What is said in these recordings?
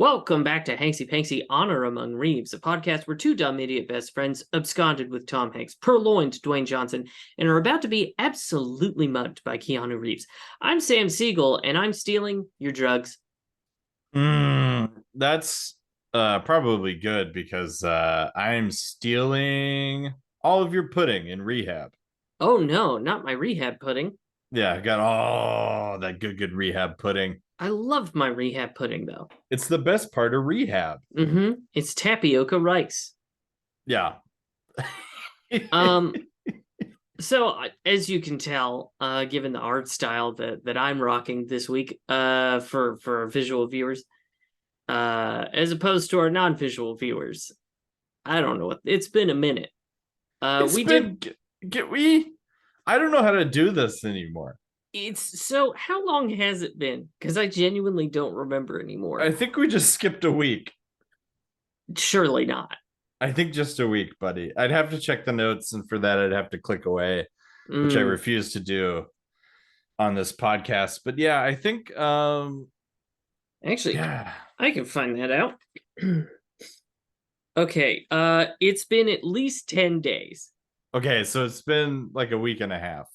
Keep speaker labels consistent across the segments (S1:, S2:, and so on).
S1: Welcome back to Hanksy Panksy Honor Among Reeves, a podcast where two dumb idiot best friends absconded with Tom Hanks, purloined Dwayne Johnson, and are about to be absolutely mugged by Keanu Reeves. I'm Sam Siegel, and I'm stealing your drugs.
S2: That's probably good because I'm stealing all of your pudding in rehab.
S1: Oh no, not my rehab pudding.
S2: Yeah, I got all that good rehab pudding.
S1: I love my rehab pudding, though.
S2: It's the best part of rehab.
S1: It's tapioca rice.
S2: Yeah.
S1: Um, So, as you can tell, given the art style that I'm rocking this week, for our visual viewers, as opposed to our non-visual viewers, I don't know what it's been a minute.
S2: It's
S1: We
S2: been
S1: did.
S2: I don't know how to do this anymore.
S1: It's so. How long has it been? Because I genuinely don't remember anymore.
S2: I think we just skipped a week.
S1: Surely not.
S2: I think just a week, buddy. I'd have to check the notes, and for that, I'd have to click away, which I refuse to do on this podcast. But yeah, I think
S1: Actually,
S2: yeah.
S1: I can find that out. Okay, it's been at least 10 days.
S2: Okay, so it's been like a week and a half.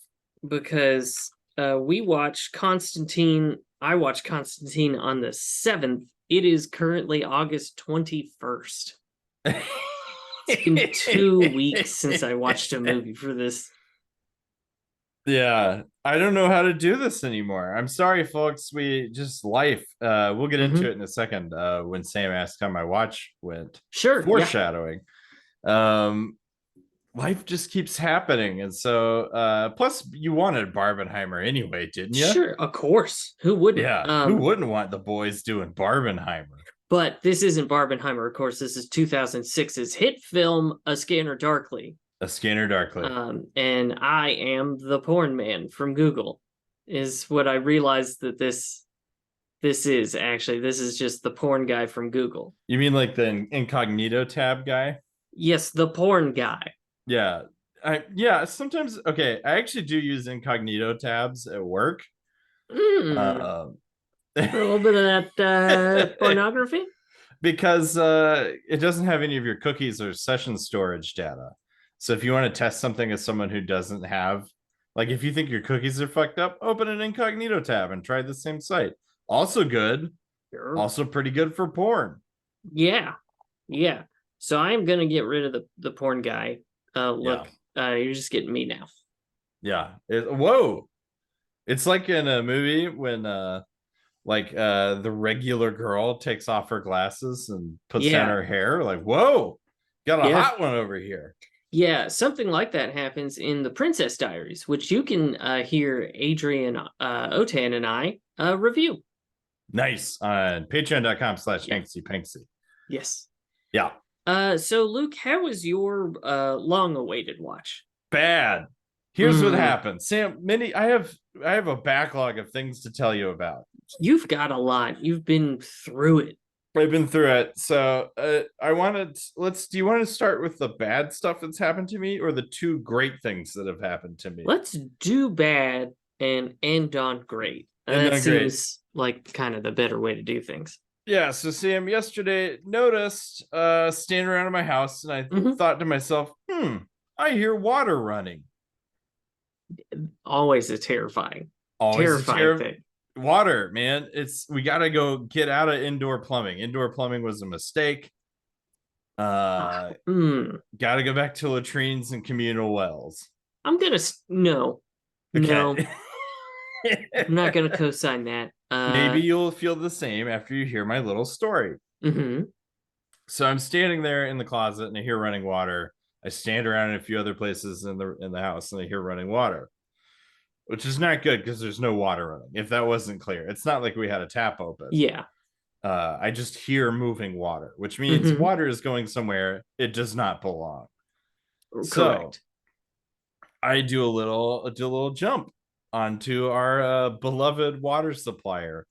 S1: Because we watched Constantine. I watched Constantine on the 7th. It is currently August 21st. It's been 2 weeks since I watched a movie for this.
S2: Yeah, I don't know how to do this anymore. I'm sorry, folks. We just life. We'll get into it in a second. When Sam asked how my watch went.
S1: Sure.
S2: Foreshadowing. Yeah. Life just keeps happening, and so plus you wanted Barbenheimer anyway, didn't you?
S1: Sure, of course. Who wouldn't?
S2: Yeah, who wouldn't want the boys doing Barbenheimer?
S1: But this isn't Barbenheimer, of course. This is 2006's hit film A Scanner Darkly.
S2: A Scanner Darkly.
S1: And I am the porn man from Google, is what I realized that this is actually. This is just the porn guy from Google.
S2: You mean like the incognito tab guy?
S1: Yes, the porn guy.
S2: Yeah. Sometimes okay, I actually do use incognito tabs at work.
S1: For a little bit of that pornography?
S2: Because it doesn't have any of your cookies or session storage data. So if you want to test something as someone who doesn't have, like if you think your cookies are fucked up, open an incognito tab and try the same site. Also good. Sure. Also pretty good for porn.
S1: Yeah. So I'm going to get rid of the porn guy. Look, you're just getting me now.
S2: Yeah. Whoa. It's like in a movie when the regular girl takes off her glasses and puts down her hair. Like, whoa, got a hot one over here.
S1: Yeah, something like that happens in The Princess Diaries, which you can hear Adrian Otan and I review.
S2: Nice. On patreon.com/HanksyPanksy.
S1: Yes.
S2: Yeah.
S1: So Luke, how was your long-awaited watch?
S2: Bad. Here's what happened. Sam, I have a backlog of things to tell you about.
S1: You've got a lot. You've been through it.
S2: I've been through it. So do you want to start with the bad stuff that's happened to me or the two great things that have happened to me?
S1: Let's do bad and end on great. That seems like kind of the better way to do things.
S2: Yeah, so Sam, yesterday noticed standing around in my house and I thought to myself, I hear water running.
S1: Always a terrifying thing.
S2: Water, man. We gotta go get out of indoor plumbing. Indoor plumbing was a mistake. Gotta go back to latrines and communal wells.
S1: I'm gonna no. I'm not gonna co-sign that.
S2: Maybe you'll feel the same after you hear my little story. So I'm standing there in the closet and I hear running water. I stand around in a few other places in the house and I hear running water, which is not good because there's no water running. If that wasn't clear, it's not like we had a tap open.
S1: Yeah.
S2: I just hear moving water, which means water is going somewhere it does not belong.
S1: Correct.
S2: So I do a little jump onto our beloved water supplier.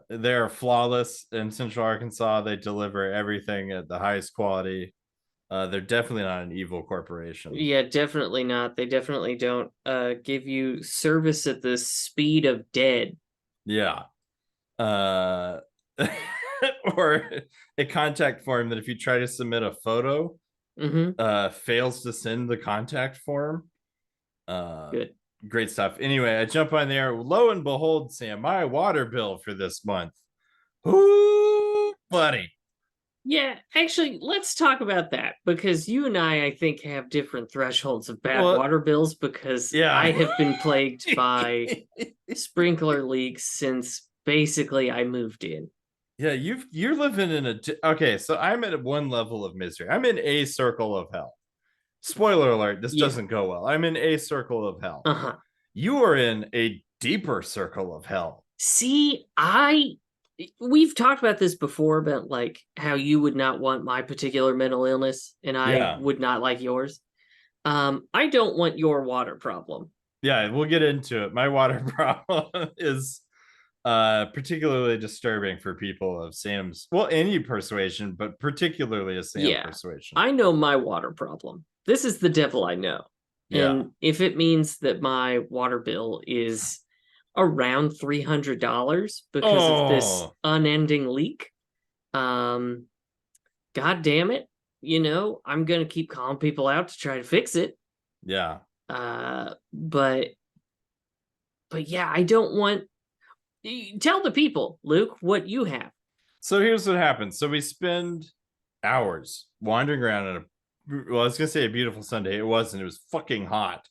S2: They're flawless in Central Arkansas. They deliver everything at the highest quality. They're definitely not an evil corporation.
S1: Yeah, definitely not. They definitely don't give you service at the speed of dead.
S2: Yeah. or a contact form that if you try to submit a photo, fails to send the contact form.
S1: Good.
S2: Great stuff. Anyway, I jump on there. Lo and behold, Sam, my water bill for this month. Ooh, buddy.
S1: Yeah, actually, let's talk about that because you and I think, have different thresholds of bad water bills because I have been plagued by sprinkler leaks since basically I moved in.
S2: Yeah, you're living in okay, so I'm at one level of misery. I'm in a circle of hell. Spoiler alert, this doesn't go well. I'm in a circle of hell. You are in a deeper circle of hell.
S1: See, we've talked about this before about like how you would not want my particular mental illness and I would not like yours. I don't want your water problem.
S2: Yeah, we'll get into it. My water problem is particularly disturbing for people of Sam's, well, any persuasion, but particularly a Sam persuasion.
S1: I know my water problem. This is the devil I know. And if it means that my water bill is around $300 because of this unending leak, god damn it, I'm gonna keep calling people out to try to fix it. But yeah, I don't want. Tell the people, Luke, what you have.
S2: So here's what happens. So we spend hours wandering around in I was gonna say a beautiful Sunday. It wasn't. It was fucking hot.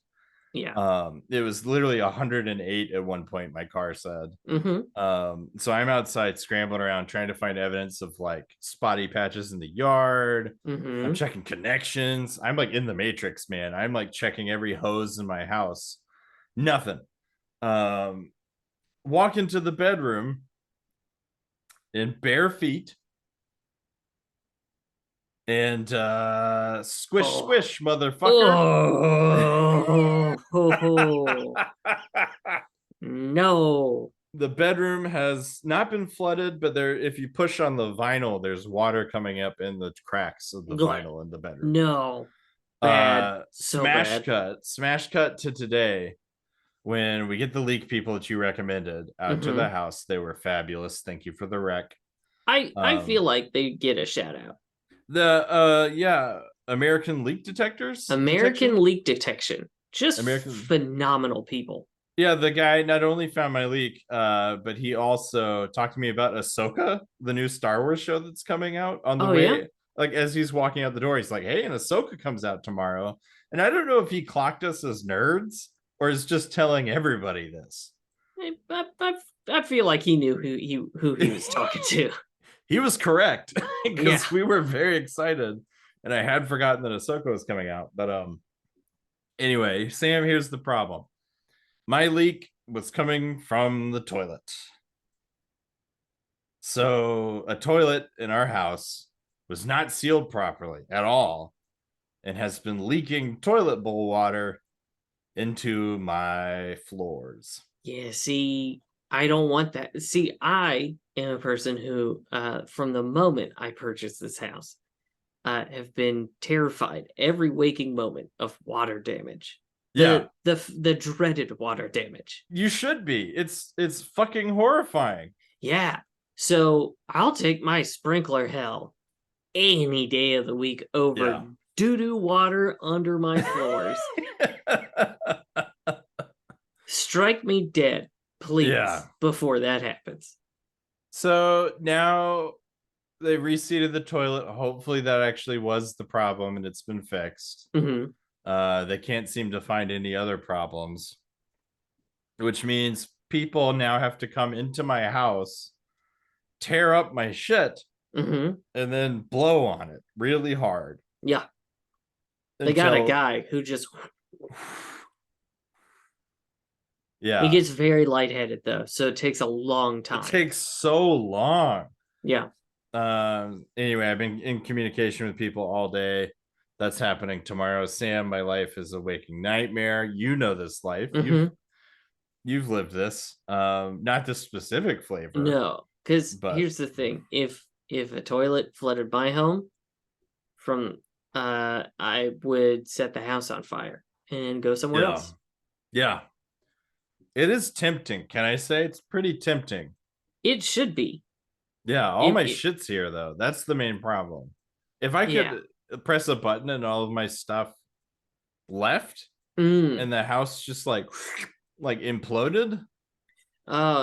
S2: It was literally 108 at one point, my car said. So I'm outside scrambling around trying to find evidence of like spotty patches in the yard. I'm checking connections. I'm like in the Matrix, man. I'm like checking every hose in my house. Nothing. Walk into the bedroom in bare feet and squish squish, motherfucker.
S1: No,
S2: the bedroom has not been flooded, but there, if you push on the vinyl, there's water coming up in the cracks of the vinyl in the bedroom.
S1: No, bad.
S2: Smash cut to today when we get the leak people that you recommended out to the house. They were fabulous. Thank you for the rec.
S1: I feel like they get a shout out.
S2: The American leak detectors.
S1: Leak detection. Just phenomenal people.
S2: Yeah, the guy not only found my leak, but he also talked to me about Ahsoka, the new Star Wars show that's coming out on the way. Yeah? Like as he's walking out the door, he's like, "Hey, and Ahsoka comes out tomorrow." And I don't know if he clocked us as nerds or is just telling everybody this.
S1: I feel like he knew who he was talking to.
S2: He was correct because we were very excited, and I had forgotten that Ahsoka was coming out. But anyway, Sam, here's the problem. My leak was coming from the toilet. So a toilet in our house was not sealed properly at all and has been leaking toilet bowl water into my floors.
S1: Yeah, see, I don't want that. See, I am a person who, from the moment I purchased this house, have been terrified every waking moment of water damage. The dreaded water damage.
S2: You should be. It's fucking horrifying.
S1: Yeah. So I'll take my sprinkler hell any day of the week over doo-doo water under my floors. Strike me dead, please, before that happens.
S2: So now they reseated the toilet. Hopefully that actually was the problem and it's been fixed. They can't seem to find any other problems, which means people now have to come into my house, tear up my shit, and then blow on it really hard.
S1: Yeah. They got a guy who just...
S2: Yeah.
S1: He gets very lightheaded, though, so it takes a long time.
S2: It takes so long.
S1: Yeah.
S2: Anyway, I've been in communication with people all day. That's happening tomorrow. Sam, my life is a waking nightmare. You know this life. You've lived this. Not this specific flavor.
S1: No, because here's the thing. If a toilet flooded my home, I would set the house on fire and go somewhere else.
S2: Yeah. It is tempting. Can I say it's pretty tempting?
S1: It should be.
S2: Yeah, all my
S1: It
S2: shit's here though. That's the main problem. If I
S1: yeah.
S2: could press a button and all of my stuff left
S1: Mm.
S2: and the house just like imploded.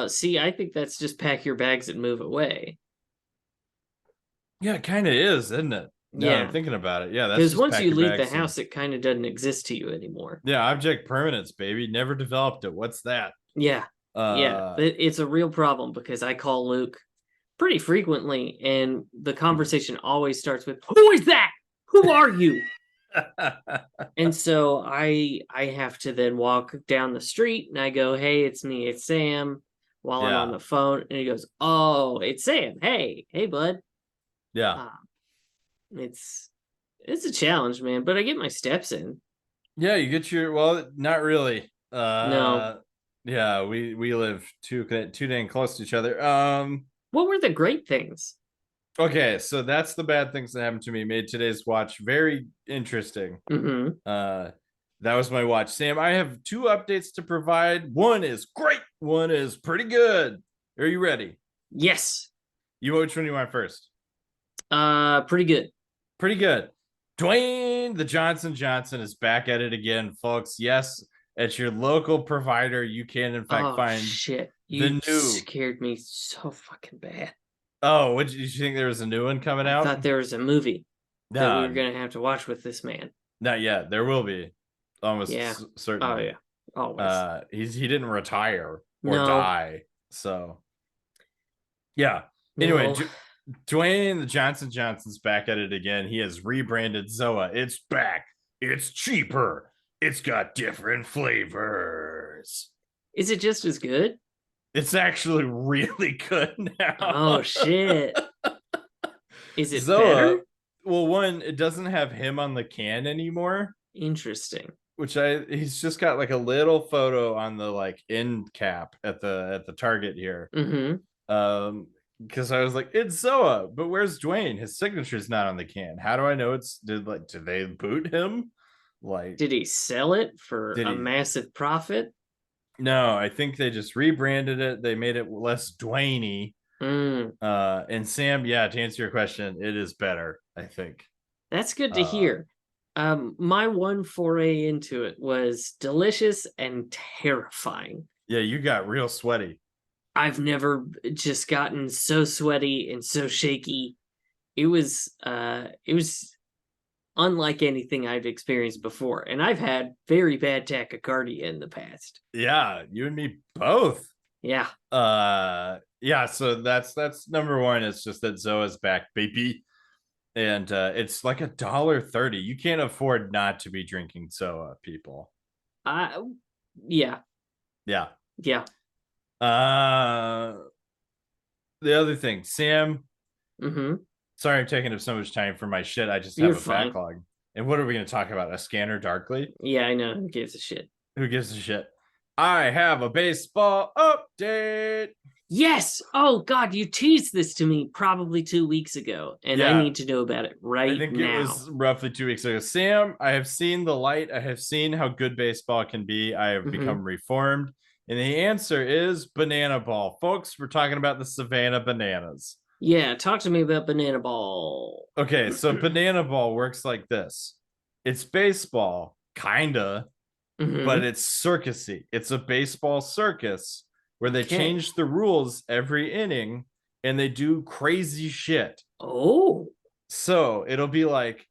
S1: See, I think that's just pack your bags and move away.
S2: Yeah, it kind of is, isn't it? Now that I'm
S1: Yeah,
S2: thinking about it. Yeah, that's
S1: because
S2: just
S1: once
S2: pack
S1: you
S2: your
S1: leave the
S2: bags and
S1: house, it kind of doesn't exist to you anymore.
S2: yeah, object permanence, baby. Never developed it. What's that?
S1: Yeah, yeah,
S2: Uh
S1: it's a real problem because I call Luke pretty frequently, and the conversation always starts with, "Who is that? Who are you?" And so I have to then walk down the street and I go, "Hey, it's me, it's Sam," while I'm on
S2: yeah.
S1: the phone, and he goes, "Oh, it's Sam. Hey, bud."
S2: Yeah.
S1: Uh, it's it's a challenge, man, but I get my steps in.
S2: Yeah, you get your well, not really.
S1: No,
S2: Yeah, we live too dang close to each other.
S1: what were the great things?
S2: Okay, so that's the bad things that happened to me. Made today's watch very interesting.
S1: Mm-hmm.
S2: Uh, that was my watch. Sam, I have two updates to provide. One is great, one is pretty good. Are you ready?
S1: Yes.
S2: Which one you want first?
S1: Pretty good.
S2: Pretty good. Dwayne the Johnson is back at it again, folks. Yes, at your local provider, you can in fact
S1: Oh
S2: find
S1: shit. You
S2: the new.
S1: scared me so fucking bad.
S2: Oh, what did you think there was a new one coming
S1: I
S2: out?
S1: thought there was a movie that we were
S2: Nah,
S1: gonna have to watch with this man.
S2: not yet. There will be,
S1: Yeah.
S2: almost
S1: Oh
S2: certainly.
S1: yeah. Always.
S2: He didn't retire or
S1: No.
S2: die, so yeah. Anyway,
S1: No.
S2: Dwayne the Johnson's back at it again. He has rebranded Zoa. It's back. It's cheaper. It's got different flavors.
S1: Is it just as good?
S2: It's actually really good
S1: Oh
S2: now.
S1: shit. Is it
S2: Zoa,
S1: better?
S2: well, one, it doesn't have him on the can anymore,
S1: Interesting.
S2: which he's just got like a little photo on the like end cap at the target here.
S1: Mm-hmm.
S2: Because I was like, it's Zoa, but where's Dwayne? His signature's not on the can. How do I know did they boot him? Like,
S1: Did he sell it for
S2: did
S1: a
S2: he?
S1: massive profit?
S2: No, I think they just rebranded it. They made it less Dwayne-y.
S1: Mm.
S2: And Sam, yeah, to answer your question, it is better, I think.
S1: That's good to
S2: Uh,
S1: hear. My one foray into it was delicious and terrifying.
S2: yeah, you got real sweaty.
S1: I've never just gotten so sweaty and so shaky. It was unlike anything I've experienced before. And I've had very bad tachycardia in the past.
S2: Yeah, you and me both.
S1: Yeah.
S2: Yeah, so that's number one. It's just that Zoa's back, baby. And it's like $1.30. You can't afford not to be drinking Zoa, people.
S1: I yeah.
S2: Yeah.
S1: Yeah.
S2: Uh the other thing, Sam,
S1: Mm-hmm.
S2: sorry I'm taking up so much time for my shit. I just
S1: You're
S2: have a
S1: fine.
S2: backlog. And what are we going to talk about? A scanner darkly?
S1: Yeah, I know. Who gives a shit?
S2: Who gives a shit? I have a baseball update.
S1: Yes. Oh God, you teased this to me probably 2 weeks ago, and I
S2: Yeah,
S1: need to know about it
S2: I
S1: right
S2: think it
S1: now.
S2: was roughly 2 weeks ago. Sam, I have seen the light. I have seen how good baseball can be. I have become reformed. And the answer is banana ball. Folks, we're talking about the Savannah Bananas.
S1: Yeah, talk to me about banana ball.
S2: Okay, so banana ball works like this. It's baseball, kinda, but
S1: Mm-hmm.
S2: it's circusy. It's a baseball circus where they
S1: Okay.
S2: change the rules every inning and they do crazy shit.
S1: Oh,
S2: So it'll be like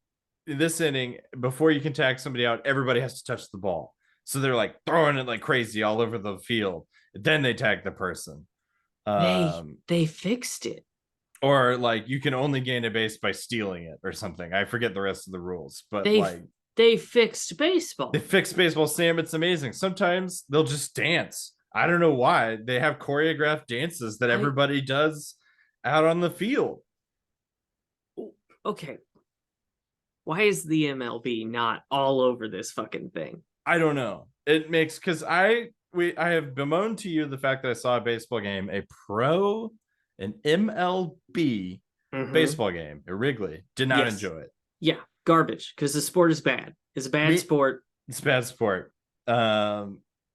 S2: in this inning, before you can tag somebody out, everybody has to touch the ball. So they're like throwing it like crazy all over the field. Then they tag the person.
S1: they
S2: Um,
S1: they fixed it.
S2: or like you can only gain a base by stealing it or something. I forget the rest of the rules, but
S1: They
S2: like
S1: they fixed
S2: they
S1: baseball.
S2: fixed baseball, Sam. It's amazing. Sometimes they'll just dance. I don't know why. They have choreographed dances that
S1: I
S2: everybody does out on the field.
S1: okay. Why is the MLB not all over this fucking thing?
S2: I don't know. It makes because I have bemoaned to you the fact that I saw a baseball game, an MLB
S1: Mm-hmm.
S2: baseball game at Wrigley. Did not
S1: Yes.
S2: enjoy it.
S1: Yeah, garbage. Because the sport is bad. It's a bad
S2: Me,
S1: sport.
S2: it's bad sport.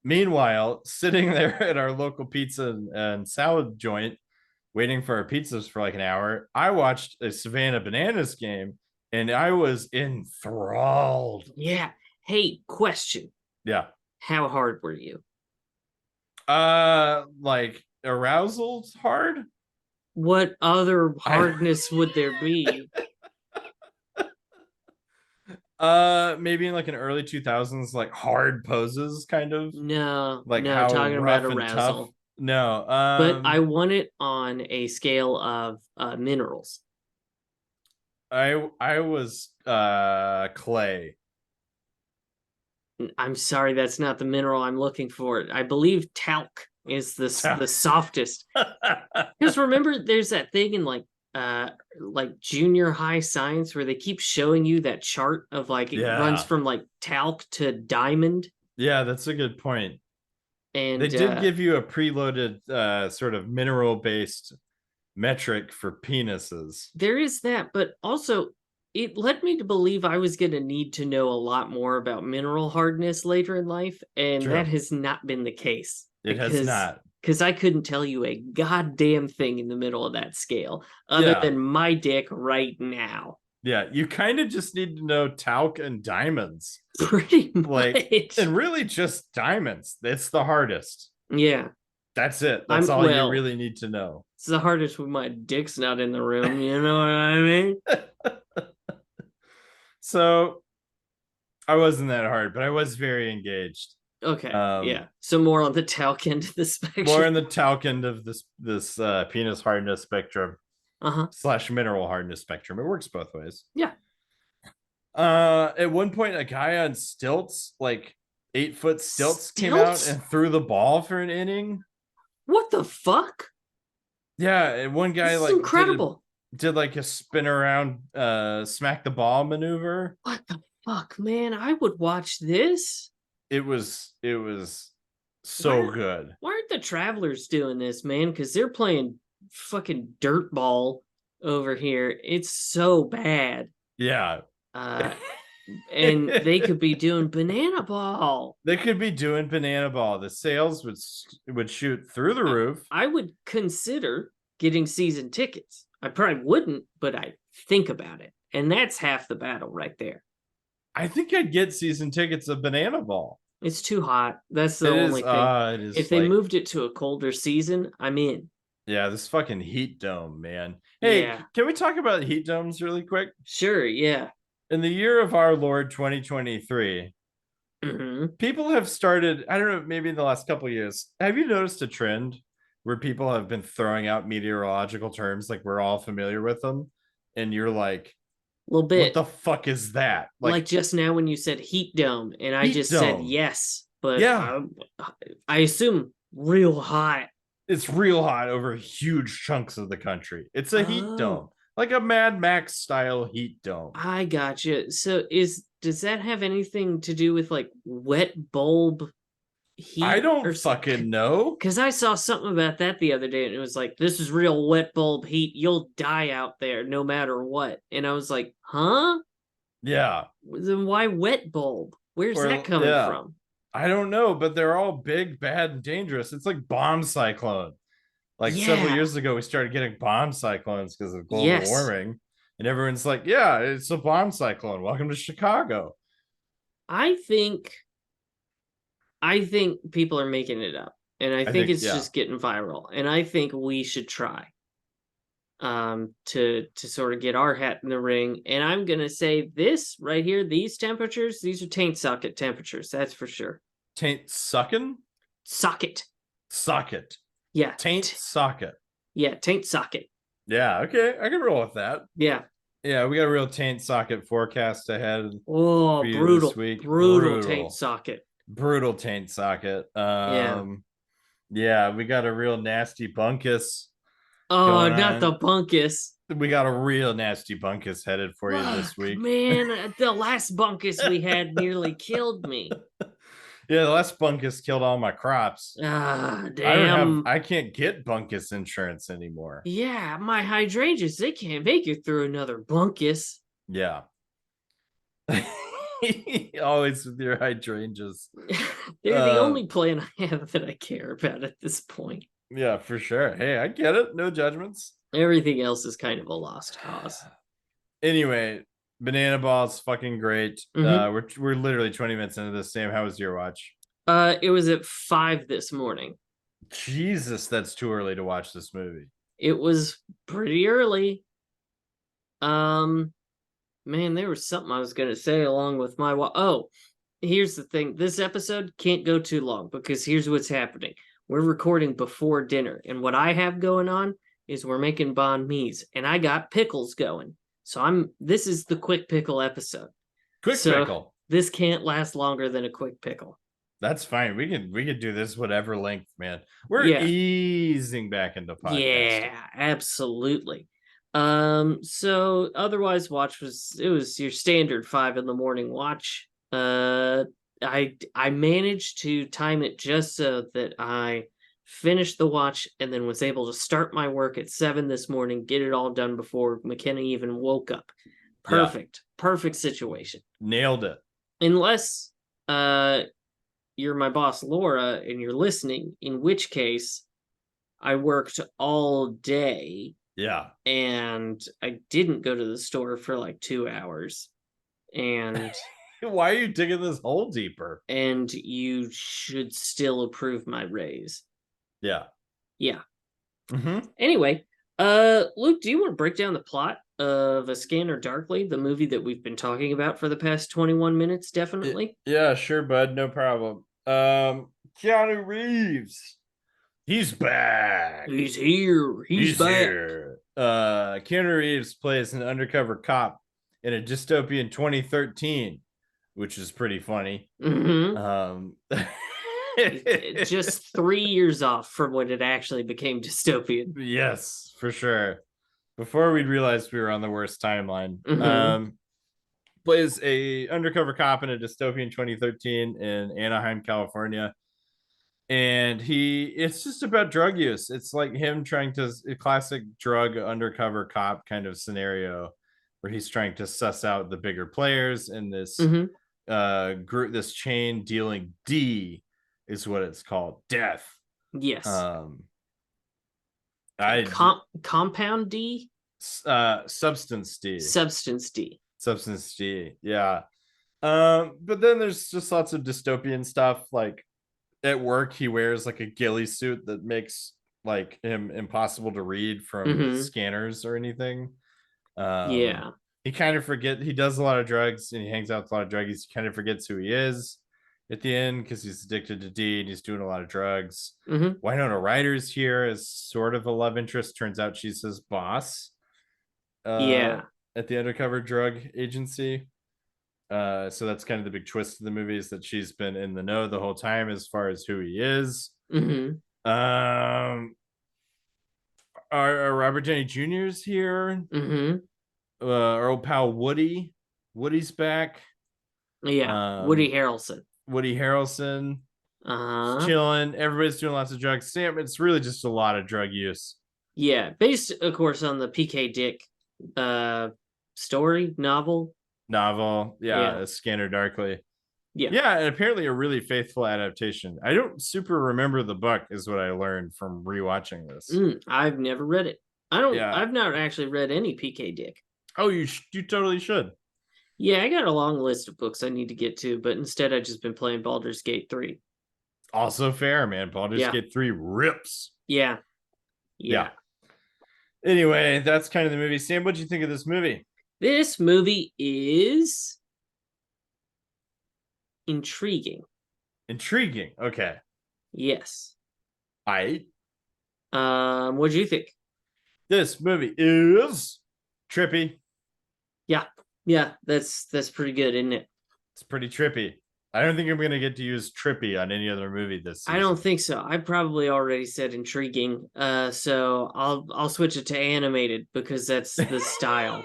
S2: Meanwhile, sitting there at our local pizza and salad joint, waiting for our pizzas for like an hour. I watched a Savannah Bananas game and I was enthralled.
S1: Yeah. Hey, question.
S2: Yeah.
S1: How hard were you?
S2: Like arousal's hard.
S1: What other
S2: I
S1: hardness would there be?
S2: maybe in like an early 2000s like hard poses kind of
S1: No,
S2: like
S1: no,
S2: how
S1: talking about
S2: rough and tough.
S1: arousal.
S2: No.
S1: But I want it on a scale of minerals.
S2: I was clay.
S1: I'm sorry, that's not the mineral I'm looking for. I believe talc is the softest. Because remember, there's that thing in like junior high science where they keep showing you that chart of like it runs
S2: Yeah.
S1: from like talc to diamond.
S2: Yeah, that's a good point. They
S1: And
S2: did give you a preloaded sort of mineral based metric for penises.
S1: there is that, but also it led me to believe I was going to need to know a lot more about mineral hardness later in life, and that
S2: True.
S1: has not been the case
S2: It has not.
S1: because I couldn't tell you a goddamn thing in the middle of that scale other
S2: Yeah.
S1: than my dick right now.
S2: Yeah. You kind of just need to know talc and diamonds.
S1: Pretty
S2: Like,
S1: much.
S2: and really just diamonds. It's the hardest.
S1: Yeah.
S2: That's it. That's all you really need to know.
S1: It's the hardest when my dick's not in the room, you know what I mean?
S2: So I wasn't that hard, but I was very engaged.
S1: Okay, yeah. So more on the talc end of the spectrum.
S2: More in the talc end of this penis hardness spectrum / mineral hardness spectrum. It works both ways.
S1: Yeah.
S2: At one point, a guy on stilts, like 8-foot stilts, came out and threw the ball for an inning.
S1: What the fuck?
S2: Yeah, and one guy
S1: this is
S2: like
S1: incredible.
S2: Did like a spin around, smack the ball maneuver.
S1: What the fuck, man? I would watch this.
S2: It was so good.
S1: Why aren't the Travelers doing this, man? Because they're playing fucking dirt ball over here. It's so bad.
S2: Yeah.
S1: And they could be doing banana ball.
S2: They could be doing banana ball. The sales would shoot through the roof.
S1: I would consider getting season tickets. I probably wouldn't, but I think about it. And that's half the battle right there.
S2: I think I'd get season tickets of banana ball.
S1: It's too hot. That's the only thing.
S2: It is.
S1: If they moved it to a colder season, I'm in.
S2: Yeah, this fucking heat dome, man. Hey, can we talk about heat domes really quick?
S1: Sure, yeah.
S2: In the year of our Lord 2023, people have started, I don't know, maybe in the last couple of years, have you noticed a trend where people have been throwing out meteorological terms like we're all familiar with them? And you're like,
S1: a little bit.
S2: What the fuck is that?
S1: Like just now when you said heat dome, and I just said yes, but
S2: yeah,
S1: I assume real hot.
S2: It's real hot over huge chunks of the country. It's a heat dome, like a Mad Max style heat dome.
S1: I gotcha. So does that have anything to do with like wet bulb heat?
S2: I don't fucking know.
S1: Because I saw something about that the other day, and it was like, this is real wet bulb heat. You'll die out there no matter what. And I was like, huh?
S2: Yeah.
S1: Then why wet bulb? Where's that coming from?
S2: I don't know, but they're all big, bad, and dangerous. It's like bomb cyclone. Like several years ago, we started getting bomb cyclones because of global warming. And everyone's like, yeah, it's a bomb cyclone. Welcome to Chicago.
S1: I think people are making it up. And I think it's just getting viral. And I think we should try to sort of get our hat in the ring. And I'm gonna say this right here, these temperatures, these are taint socket temperatures, that's for sure.
S2: Taint sucking?
S1: Socket. Yeah.
S2: Taint socket.
S1: Yeah, taint socket.
S2: Yeah, okay. I can roll with that.
S1: Yeah.
S2: Yeah, we got a real taint socket forecast ahead.
S1: Oh, brutal. This week. Brutal taint socket.
S2: Brutal taint socket. Yeah, we got a real nasty bunkus.
S1: Oh, not the bunkus.
S2: We got a real nasty bunkus headed for you this week.
S1: Man, the last bunkus we had nearly killed me.
S2: Yeah, the last bunkus killed all my crops.
S1: Ah, damn.
S2: I can't get bunkus insurance anymore.
S1: Yeah, my hydrangeas, they can't make it through another bunkus.
S2: Yeah. Always with your hydrangeas.
S1: They're the only plant I have that I care about at this point.
S2: Yeah, for sure. Hey, I get it. No judgments.
S1: Everything else is kind of a lost cause.
S2: Anyway, Banana Ball's fucking great.
S1: Mm-hmm.
S2: We're literally 20 minutes into this. Sam, how was your watch?
S1: It was at 5 this morning.
S2: Jesus, that's too early to watch this movie.
S1: It was pretty early. Um, Man, there was something I was gonna say along with my oh, here's the thing. This episode can't go too long because here's what's happening. We're recording before dinner, and what I have going on is we're making banh mi's, and I got pickles going. So this is the quick pickle episode.
S2: Quick
S1: So
S2: pickle.
S1: this can't last longer than a quick pickle.
S2: That's fine. We could do this whatever length, man. We're
S1: Yeah.
S2: easing back into podcasting.
S1: Yeah, absolutely. So otherwise watch was your standard 5 in the morning watch. I managed to time it just so that I finished the watch and then was able to start my work at 7 this morning, get it all done before McKenna even woke up. Perfect. Yeah. Perfect situation.
S2: Nailed it.
S1: Unless you're my boss Laura and you're listening, in which case I worked all day.
S2: Yeah.
S1: And I didn't go to the store for like 2 hours. And
S2: why are you digging this hole deeper?
S1: And you should still approve my raise.
S2: Yeah.
S1: Yeah.
S2: Mm-hmm.
S1: Anyway, Luke, do you want to break down the plot of A Scanner Darkly, the movie that we've been talking about for the past 21 minutes? Definitely.
S2: Yeah, sure, bud. No problem. Keanu Reeves. He's back.
S1: He's here. He's back.
S2: Here. Keanu Reeves plays an undercover cop in a dystopian 2013, which is pretty funny.
S1: Mm-hmm. Just 3 years off from when it actually became dystopian.
S2: Yes, for sure. Before we realized we were on the worst timeline.
S1: Mm-hmm.
S2: Plays a undercover cop in a dystopian 2013 in Anaheim, California. And it's just about drug use. It's like him trying to, a classic drug undercover cop kind of scenario where he's trying to suss out the bigger players in this group, this chain dealing D is what it's called. Death.
S1: Yes. Compound D?
S2: Substance D.
S1: Substance D.
S2: Substance D. Yeah. But then there's just lots of dystopian stuff. Like at work, he wears like a ghillie suit that makes like him impossible to read from scanners or anything.
S1: Yeah.
S2: He kind of he does a lot of drugs and he hangs out with a lot of druggies. He kind of forgets who he is at the end because he's addicted to D and he's doing a lot of drugs. Winona Ryder's here as sort of a love interest. Turns out she's his boss.
S1: Yeah.
S2: At the undercover drug agency. So that's kind of the big twist of the movie, is that she's been in the know the whole time as far as who he is. Our Robert Downey Jr. is here. Our old pal Woody's back.
S1: Yeah. Woody Harrelson.
S2: Chilling. Everybody's doing lots of drugs. Sam, it's really just a lot of drug use.
S1: Yeah, based of course on the PK Dick story novel.
S2: Yeah. A Scanner Darkly. Yeah, and apparently a really faithful adaptation. I don't super remember the book, is what I learned from rewatching this.
S1: I've never read it. I've not actually read any PK Dick.
S2: Oh, you totally should.
S1: Yeah, I got a long list of books I need to get to, but instead I've just been playing Baldur's Gate 3.
S2: Also fair, man. Baldur's Gate 3 rips.
S1: Yeah.
S2: Anyway, that's kind of the movie. Sam, what'd you think of this movie?
S1: This movie is intriguing.
S2: Okay.
S1: Yes.
S2: What'd
S1: you think?
S2: This movie is trippy.
S1: Yeah, that's pretty good, isn't it?
S2: It's pretty trippy. I don't think I'm going to get to use trippy on any other movie this season.
S1: I don't think so. I probably already said intriguing. So I'll switch it to animated because that's the style.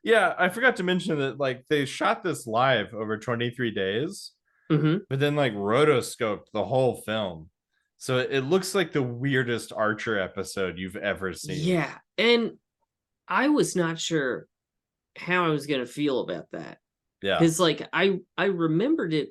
S2: Yeah, I forgot to mention that like they shot this live over 23 days, but then like rotoscoped the whole film. So it looks like the weirdest Archer episode you've ever seen.
S1: Yeah, and I was not sure how I was going to feel about that.
S2: Yeah.
S1: Because like I remembered it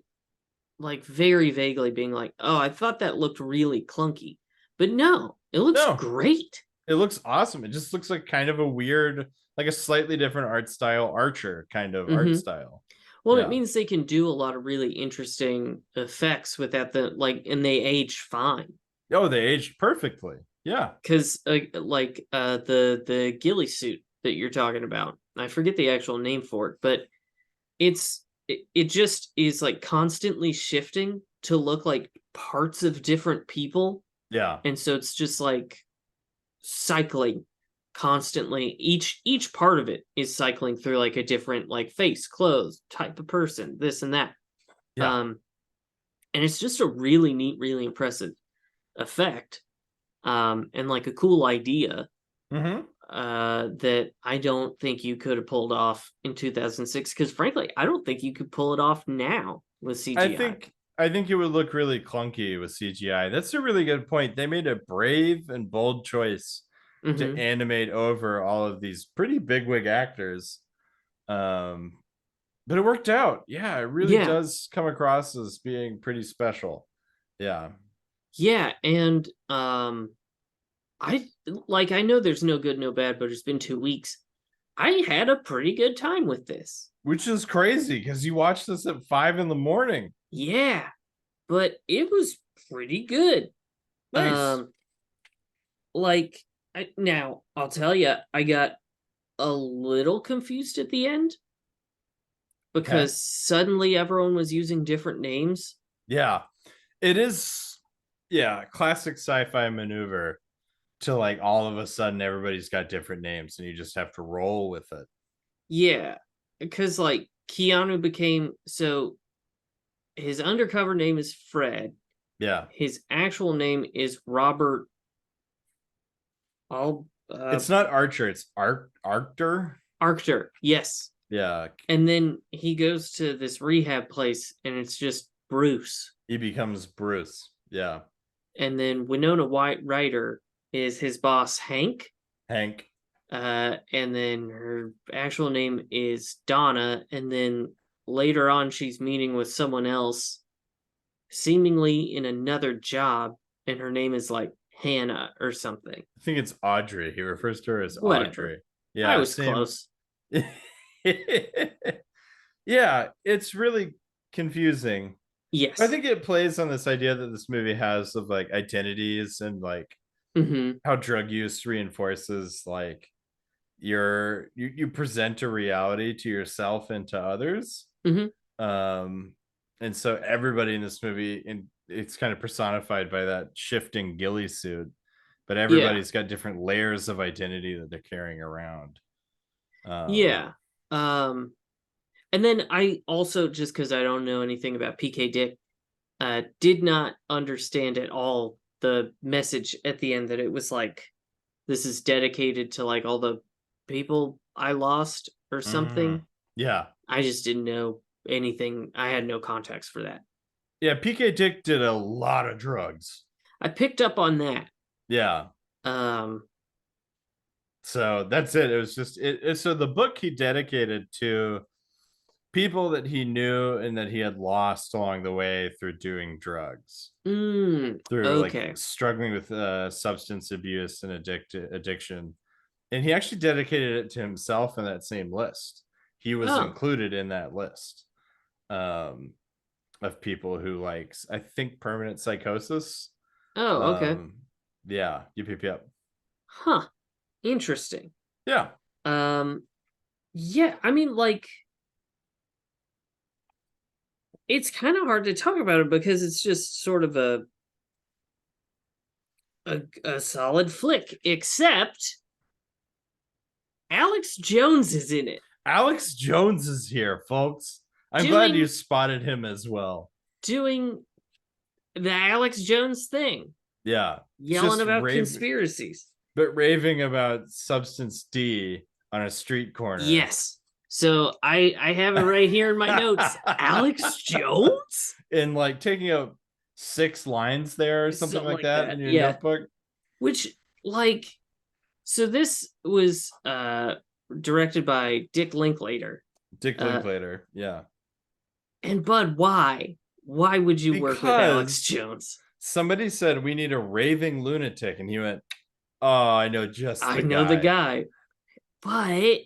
S1: like very vaguely being like, oh, I thought that looked really clunky. But no, it looks
S2: No,
S1: great.
S2: it looks awesome. It just looks like kind of a weird, like a slightly different art style, Archer kind of art
S1: Hmm.
S2: style.
S1: Well, it
S2: Yeah.
S1: means they can do a lot of really interesting effects without the like, and they age fine.
S2: Oh, they aged perfectly. Yeah.
S1: Because the ghillie suit that you're talking about, I forget the actual name for it, but it just is like constantly shifting to look like parts of different people,
S2: Yeah.
S1: and so it's just like cycling constantly. Each part of it is cycling through like a different like face, clothes, type of person, this and that.
S2: Yeah.
S1: um and it's just a really neat, really impressive effect, and like a cool idea,
S2: Mm-hmm.
S1: that I don't think you could have pulled off in 2006, because frankly I don't think you could pull it off now with
S2: I
S1: CGI.
S2: think I think it would look really clunky with CGI. That's a really good point. They made a brave and bold choice to
S1: Hmm.
S2: animate over all of these pretty bigwig actors. Um, but it worked out. Yeah, it really
S1: Yeah,
S2: does come across as being pretty special. Yeah.
S1: yeah, and I I know there's no good, no bad, but it's been 2 weeks. I had a pretty good time with this.
S2: Which is crazy because you watched this at 5 in the morning.
S1: Yeah, but it was pretty good.
S2: Nice.
S1: Um, like now I'll tell you, I got a little confused at the end
S2: Okay.
S1: because suddenly everyone was using different names.
S2: Yeah. It is, yeah, classic sci-fi maneuver to like all of a sudden everybody's got different names and you just have to roll with it.
S1: Yeah, because like Keanu became, so his undercover name is Fred.
S2: Yeah.
S1: His actual name is Robert. All
S2: It's not Archer, it's Arctor.
S1: Arctur. Yes,
S2: Yeah.
S1: and then he goes to this rehab place, and it's just Bruce.
S2: He becomes Bruce. Yeah.
S1: And then Winona White Ryder is his boss, Hank.
S2: Hank.
S1: And then her actual name is Donna. And then later on, she's meeting with someone else, seemingly in another job, and her name is like Hannah or something.
S2: I think it's Audrey. He refers to her as
S1: Whatever.
S2: Audrey.
S1: I
S2: Yeah,
S1: was
S2: same.
S1: close.
S2: Yeah, it's really confusing. I
S1: Yes.
S2: think it plays on this idea that this movie has of like identities and like
S1: Mm-hmm.
S2: how drug use reinforces like you present a reality to yourself and to others.
S1: Mm-hmm.
S2: Um and so everybody in this movie, and it's kind of personified by that shifting ghillie suit, but
S1: Yeah.
S2: everybody's got different layers of identity that they're carrying around. Um
S1: Yeah. Um, and then I also, just because I don't know anything about PK Dick, did not understand at all the message at the end that it was like, this is dedicated to like all the people I lost or
S2: mm,
S1: something.
S2: yeah.
S1: I just didn't know anything. I had no context for that.
S2: Yeah, PK Dick did a lot of drugs.
S1: I picked up on that.
S2: Yeah.
S1: Um,
S2: So that's it. It was just so the book he dedicated to people that he knew and that he had lost along the way through doing drugs, through like
S1: okay.
S2: struggling with substance abuse and addiction. And he actually dedicated it to himself in that same list. He was
S1: Oh,
S2: included in that list, um, of people who like, I think, permanent psychosis.
S1: oh, okay.
S2: Um, yeah, yep.
S1: Huh. Interesting.
S2: Yeah.
S1: Um, yeah, I mean, like, it's kind of hard to talk about it because it's just sort of a solid flick, except Alex Jones is in it
S2: Alex Jones is here, folks. I'm glad you
S1: doing
S2: spotted him as well.
S1: doing the Alex Jones thing,
S2: Yeah.
S1: yelling
S2: Just
S1: about conspiracies.
S2: but raving about substance D on a street corner.
S1: Yes. So I have it right here in my notes. Alex Jones?
S2: And like taking up 6 lines there or something
S1: Something
S2: like
S1: like
S2: that
S1: that.
S2: in your
S1: Yeah.
S2: notebook.
S1: Which, like, so this was directed by Dick Linklater.
S2: Dick
S1: Uh
S2: Linklater. Yeah.
S1: and Bud, why? Why would you work with Alex
S2: Because
S1: Jones?
S2: somebody said we need a raving lunatic, and he went, "Oh, I know just
S1: I
S2: the
S1: know the
S2: guy."
S1: guy, but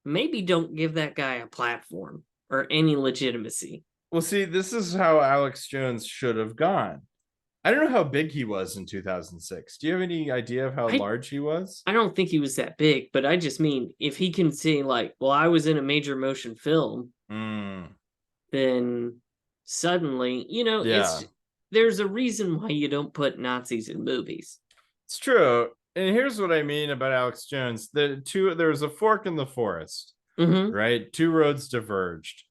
S1: maybe don't give that guy a platform or any legitimacy.
S2: Well, see, this is how Alex Jones should have gone. I don't know how big he was in 2006. Do you have any idea of how
S1: I
S2: large he was?
S1: I don't think he was that big, but I just mean if he can say like, well, I was in a major motion film, then suddenly,
S2: Yeah,
S1: there's a reason why you don't put Nazis in movies.
S2: it's true. And here's what I mean about Alex Jones: there was a fork in the forest,
S1: Mm-hmm.
S2: right? Two roads diverged.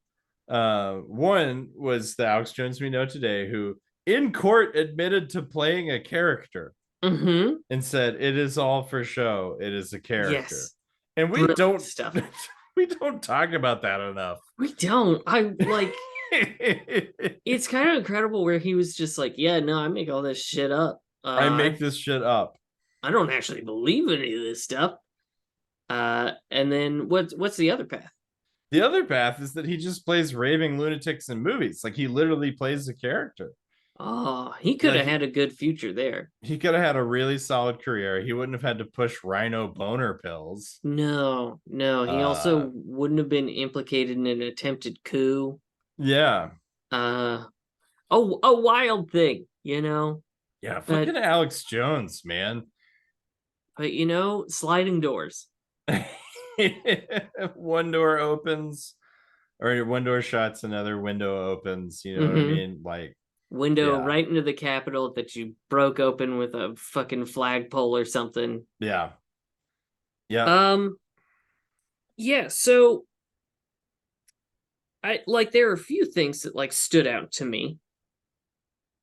S2: One was the Alex Jones we know today, who in court admitted to playing a character
S1: Mm-hmm.
S2: and said it is all for show. It is a character,
S1: Yes.
S2: and we
S1: Brilliant
S2: don't
S1: stuff.
S2: we don't talk about that enough.
S1: We don't. I like it's kind of incredible where he was just like, yeah, no, I make all this shit up.
S2: I make this shit up.
S1: I don't actually believe any of this stuff. And then what's the other path?
S2: The other path is that he just plays raving lunatics in movies. Like he literally plays a character.
S1: Oh, he could have
S2: Like
S1: had a good future there.
S2: he could have had a really solid career. He wouldn't have had to push rhino boner pills.
S1: No, no. He also wouldn't have been implicated in an attempted coup.
S2: Yeah.
S1: Oh, a wild thing,
S2: Yeah,
S1: But
S2: fucking Alex Jones, man.
S1: Sliding doors.
S2: One door opens, or one door shuts, another window opens. You know what I mean? Like
S1: window
S2: yeah.
S1: right into the Capitol that you broke open with a fucking flagpole or something.
S2: Yeah. Yeah.
S1: Yeah, so there are a few things that like stood out to me.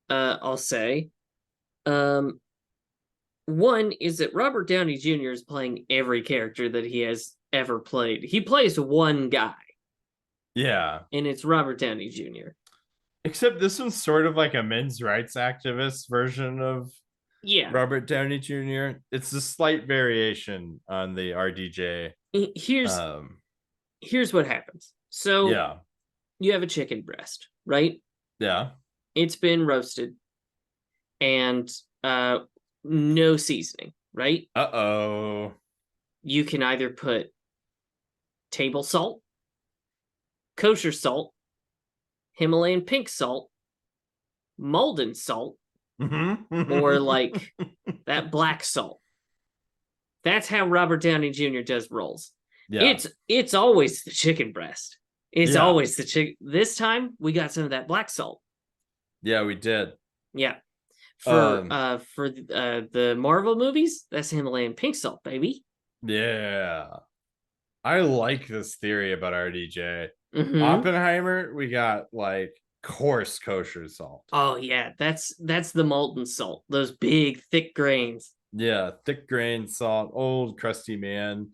S1: I'll say. One is that Robert Downey Jr. is playing every character that he has ever played. He plays one guy.
S2: Yeah.
S1: And it's Robert Downey Jr.
S2: Except this one's sort of like a men's rights activist version of Robert Downey Jr. It's a slight variation on the RDJ.
S1: Here's what happens. So you have a chicken breast, right?
S2: Yeah.
S1: It's been roasted and no seasoning, right?
S2: Uh-oh.
S1: You can either put table salt, kosher salt, Himalayan pink salt, Malden salt, or like that black salt. That's how Robert Downey Jr. does rolls. Yeah. It's always the chicken breast. It's always the chicken. This time we got some of that black salt.
S2: Yeah, we did.
S1: Yeah. For the Marvel movies, that's Himalayan pink salt, baby.
S2: Yeah. I like this theory about RDJ. Oppenheimer, we got like coarse kosher salt.
S1: Oh yeah, that's the molten salt. Those big thick grains.
S2: Yeah, thick grain salt, old crusty man.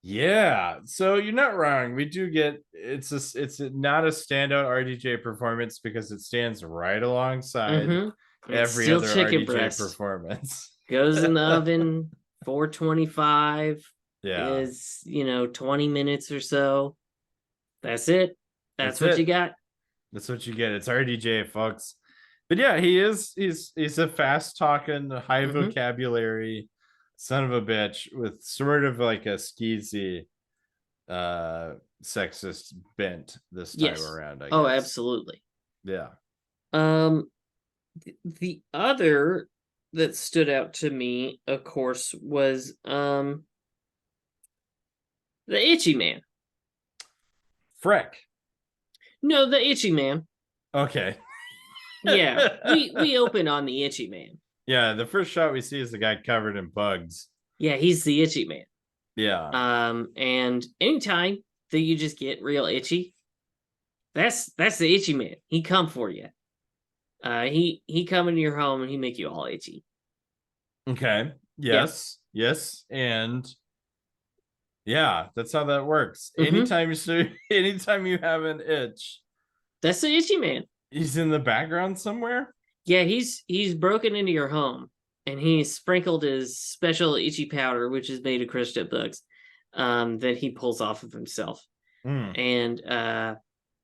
S2: Yeah, so you're not wrong. We do get it's not a standout RDJ performance because it stands right alongside every other RDJ performance.
S1: Goes in the oven, 425.
S2: Yeah,
S1: is 20 minutes or so. That's it. That's what you got.
S2: That's what you get. It's RDJ, folks. But yeah, he's a fast talking, high vocabulary son of a bitch with sort of like a skeezy sexist bent this time around, I guess.
S1: Oh, absolutely.
S2: Yeah.
S1: The other that stood out to me, of course, was the Itchy Man.
S2: Freck.
S1: No, the Itchy Man.
S2: Okay.
S1: Yeah, we open on the Itchy Man.
S2: Yeah, the first shot we see is the guy covered in bugs.
S1: Yeah, he's the Itchy Man.
S2: Yeah.
S1: And anytime that you just get real itchy, that's the Itchy Man. He come for you. He come into your home and he make you all itchy.
S2: Okay. Yes. Yeah. Yes. And yeah, that's how that works. Anytime you have an itch,
S1: that's the Itchy Man.
S2: He's in the background somewhere.
S1: Yeah, he's broken into your home and he's sprinkled his special itchy powder, which is made of crushed up bugs, that he pulls off of himself. And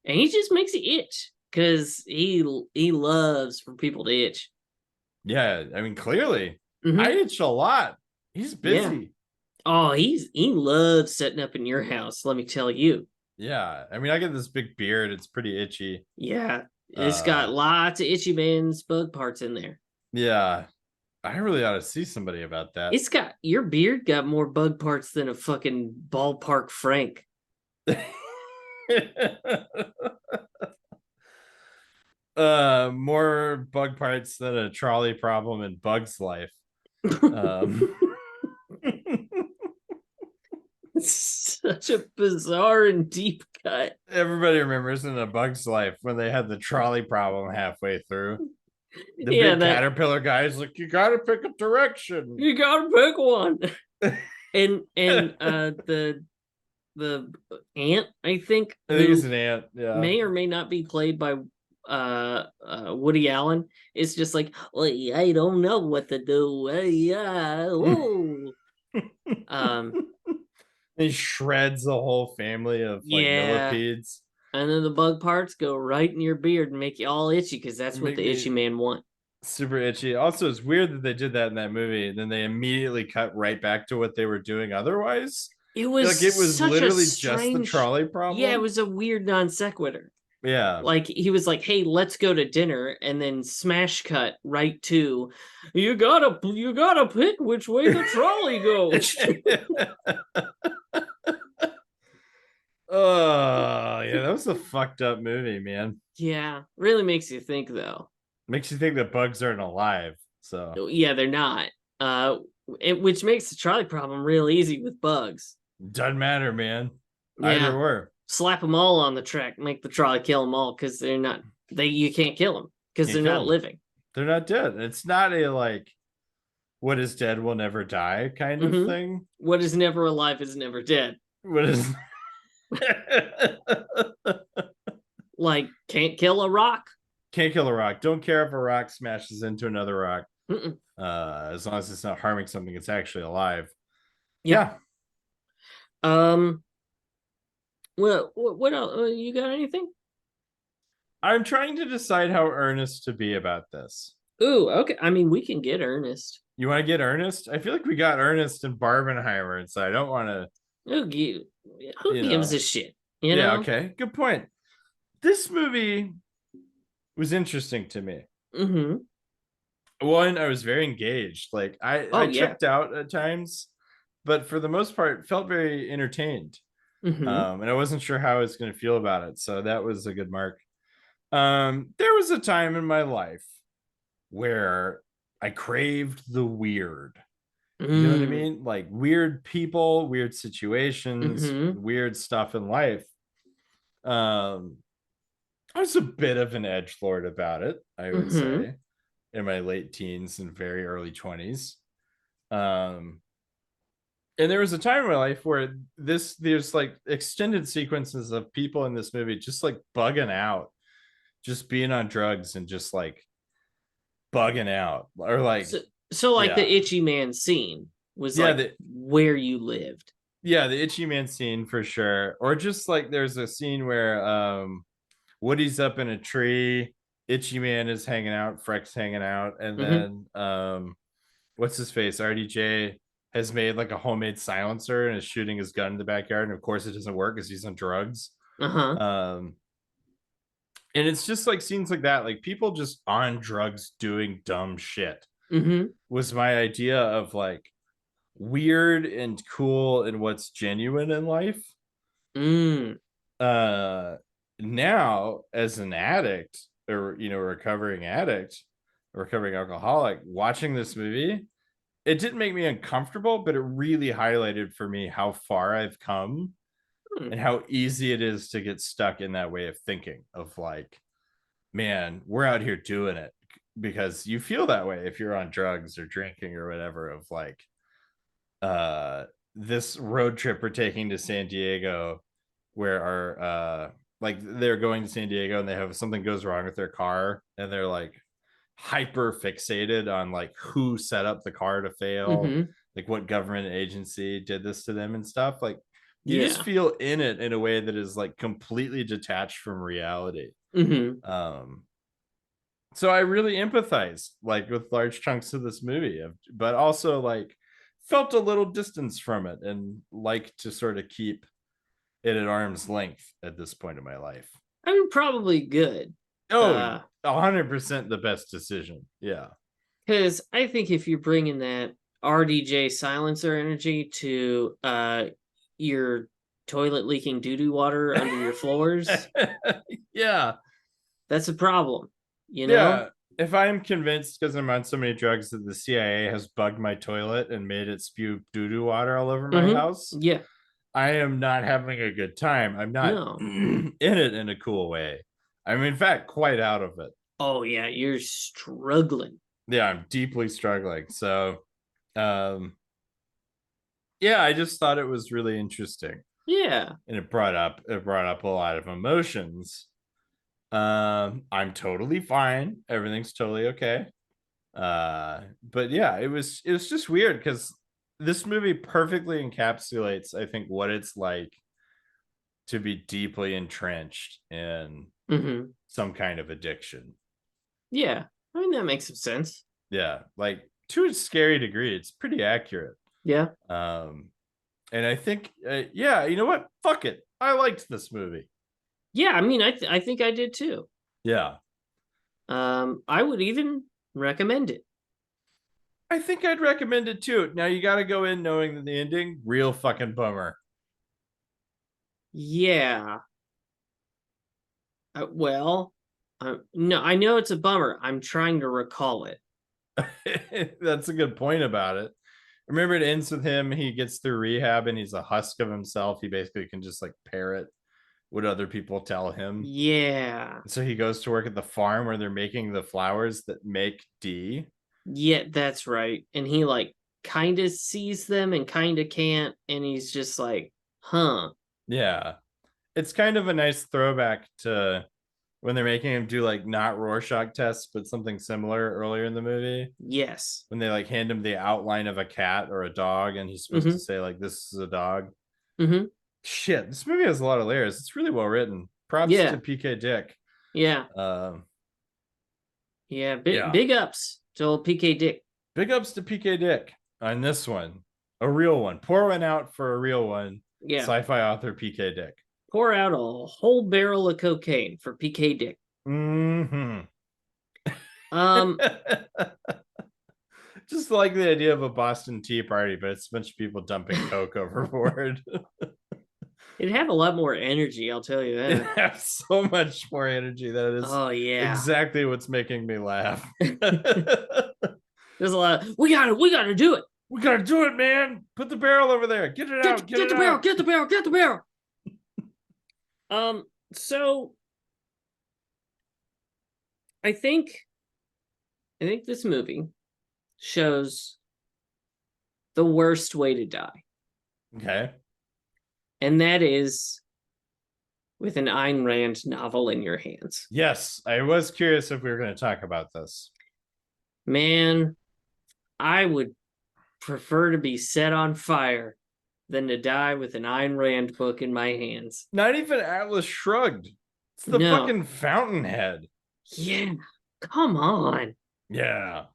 S1: he just makes you itch. because he loves for people to itch.
S2: Yeah, I mean, clearly, I
S1: Mm-hmm.
S2: itch a lot. He's
S1: Yeah.
S2: busy.
S1: Oh, he loves setting up in your house. Let me tell you.
S2: Yeah, I mean, I get this big beard. It's pretty itchy.
S1: Yeah, it's got
S2: Uh,
S1: lots of itchy man's bug parts in there.
S2: yeah, I really ought to see somebody about that.
S1: It's got your beard got more bug parts than a fucking ballpark Frank.
S2: More bug parts than a trolley problem in Bug's life. Um,
S1: Such a bizarre and deep cut.
S2: everybody remembers in a Bug's life when they had the trolley problem halfway through. The
S1: Yeah,
S2: big
S1: that
S2: caterpillar guy's like, you gotta pick a direction.
S1: you gotta pick one.
S2: I
S1: And the ant, I think,
S2: think it's
S1: who
S2: an ant. Yeah.
S1: may or may not be played by Woody Allen, is just like, well, I don't know what to do. Ooh. Um,
S2: He shreds the whole family of like
S1: yeah.
S2: millipedes.
S1: And then the bug parts go right in your beard and make you all itchy because that's what
S2: Make
S1: the itchy
S2: me
S1: man want.
S2: super itchy. Also, it's weird that they did that in that movie. Then they immediately cut right back to what they were doing otherwise.
S1: It was
S2: Like it was
S1: such a
S2: literally just the
S1: strange,
S2: trolley
S1: yeah, it
S2: problem.
S1: was a weird non sequitur.
S2: Yeah.
S1: Like he was like, "Hey, let's go to dinner," and then smash cut right to, you gotta pick which way the trolley goes."
S2: Oh, yeah, that was a fucked up movie, man.
S1: Yeah, really makes you think though.
S2: Makes you think that bugs aren't alive. So
S1: Yeah, they're not. Uh, which makes the trolley problem real easy with bugs.
S2: doesn't matter, man. Either
S1: Yeah,
S2: or.
S1: slap them all on the track, make the trolley kill them all because they're not. You can't kill them because
S2: Can't
S1: they're
S2: kill
S1: not
S2: them.
S1: living.
S2: They're not dead. It's not a like what is dead will never die kind of
S1: Mm-hmm.
S2: thing.
S1: What is never alive is never dead.
S2: What is
S1: Like can't kill a rock.
S2: can't kill a rock. Don't care if a rock smashes into another rock.
S1: Mm-mm.
S2: As long as it's not harming something, it's actually alive.
S1: Yep.
S2: Yeah.
S1: Um. Well, what else? You got anything?
S2: I'm trying to decide how earnest to be about this.
S1: Ooh, okay. I mean, we can get earnest.
S2: You want to get earnest? I feel like we got earnest in Barbenheimer, and so I don't want to,
S1: Who, gi- who
S2: you
S1: gives
S2: know.
S1: a shit? You
S2: Yeah,
S1: know?
S2: okay. Good point. This movie was interesting to me.
S1: Mm-hmm.
S2: One, I was very engaged. Like I
S1: Oh yeah.
S2: checked out at times, but for the most part, felt very entertained.
S1: Mm-hmm.
S2: And I wasn't sure how I was going to feel about it. So that was a good mark. There was a time in my life where I craved the weird. You know what I
S1: Mm.
S2: mean? Like weird people, weird situations,
S1: Mm-hmm.
S2: weird stuff in life. Um, I was a bit of an edge lord about it, I would
S1: Mm-hmm.
S2: say, in my late teens and very early 20s. Um, and there was a time in my life where there's like extended sequences of people in this movie just like bugging out, just being on drugs and just like bugging out or like
S1: So like the
S2: yeah
S1: itchy man scene was
S2: yeah
S1: like
S2: the
S1: where you lived.
S2: yeah the itchy man scene for sure, or just like there's a scene where Woody's up in a tree, itchy man is hanging out, Freck's hanging out, and
S1: Mm-hmm.
S2: then what's his face, RDJ has made like a homemade silencer and is shooting his gun in the backyard, and of course it doesn't work because he's on drugs.
S1: Uh-huh.
S2: um and it's just like scenes like that, like people just on drugs doing dumb shit
S1: Mm-hmm.
S2: was my idea of like weird and cool and what's genuine in life.
S1: Mm.
S2: uh Now as an addict, or you know, recovering addict, recovering alcoholic, watching this movie, it didn't make me uncomfortable, but it really highlighted for me how far I've come
S1: Mm.
S2: and how easy it is to get stuck in that way of thinking of like, man, we're out here doing it, because you feel that way if you're on drugs or drinking or whatever, of like uh this road trip we're taking to San Diego, where our like they're going to San Diego and they have something goes wrong with their car, and they're like hyper fixated on like who set up the car to fail,
S1: Mm-hmm.
S2: like what government agency did this to them and stuff. Like you just
S1: Yeah.
S2: feel in it in a way that is like completely detached from reality.
S1: Mm-hmm.
S2: So I really empathized like with large chunks of this movie, but also like felt a little distance from it and like to sort of keep it at arm's length at this point in my life.
S1: I mean, probably good.
S2: Oh, 100% the best decision. Yeah.
S1: Because I think if you're bringing that RDJ silencer energy to your toilet leaking doo-doo water under your floors,
S2: Yeah.
S1: that's a problem, you know?
S2: Yeah. If I'm convinced because I'm on so many drugs that the CIA has bugged my toilet and made it spew doo-doo water all over my house,
S1: Yeah.
S2: I am not having a good time. I'm not
S1: No.
S2: in it in a cool way. I'm in fact quite out of it.
S1: Oh yeah, you're struggling.
S2: Yeah, I'm deeply struggling. So um yeah, I just thought it was really interesting.
S1: Yeah.
S2: And it brought up a lot of emotions. I'm totally fine. Everything's totally okay. But yeah, it was just weird because this movie perfectly encapsulates, I think, what it's like to be deeply entrenched in
S1: Mm-hmm.
S2: some kind of addiction.
S1: Yeah. I mean, that makes some sense.
S2: Yeah, like to a scary degree, it's pretty accurate.
S1: Yeah.
S2: Um, and I think, yeah, you know what? Fuck it. I liked this movie.
S1: Yeah, I mean, I think I did too.
S2: Yeah,
S1: I would even recommend it.
S2: I think I'd recommend it too. Now you got to go in knowing that the ending, real fucking bummer.
S1: Yeah. Well, no, I know it's a bummer. I'm trying to recall it.
S2: That's a good point about it. Remember, it ends with him. He gets through rehab and he's a husk of himself. He basically can just like parrot what other people tell him.
S1: Yeah.
S2: So he goes to work at the farm where they're making the flowers that make D.
S1: Yeah, that's right. And he like kind of sees them and kind of can't. And he's just like, huh.
S2: Yeah. It's kind of a nice throwback to when they're making him do like not Rorschach tests, but something similar earlier in the movie.
S1: Yes.
S2: When they like hand him the outline of a cat or a dog and he's supposed to
S1: Mm-hmm.
S2: say, like, this is a dog.
S1: Mm-hmm.
S2: Shit, this movie has a lot of layers. It's really well written. Props to
S1: Yeah.
S2: PK Dick.
S1: Yeah.
S2: Um,
S1: Yeah.
S2: yeah.
S1: Big ups to old PK Dick.
S2: Big ups to PK Dick on this one. A real one. Pour one out for a real one.
S1: Yeah.
S2: Sci-fi author PK Dick.
S1: Pour out a whole barrel of cocaine for PK Dick.
S2: Mm-hmm.
S1: Um,
S2: Just like the idea of a Boston Tea Party, but it's a bunch of people dumping coke overboard.
S1: it'd have a lot more energy, I'll tell you
S2: It
S1: that.
S2: has so much more energy. That is
S1: Oh yeah.
S2: exactly what's making me laugh.
S1: There's a lot of, we gotta do it.
S2: We gotta do it, man. Put the barrel over there. Get it out. Get
S1: the
S2: it
S1: barrel,
S2: out.
S1: get the barrel, get the barrel. So I think this movie shows the worst way to die.
S2: Okay.
S1: And that is with an Ayn Rand novel in your hands.
S2: Yes, I was curious if we were going to talk about this.
S1: Man, I would prefer to be set on fire than to die with an Ayn Rand book in my hands.
S2: Not even Atlas Shrugged. It's the fucking Fountainhead.
S1: Yeah, come on.
S2: Yeah.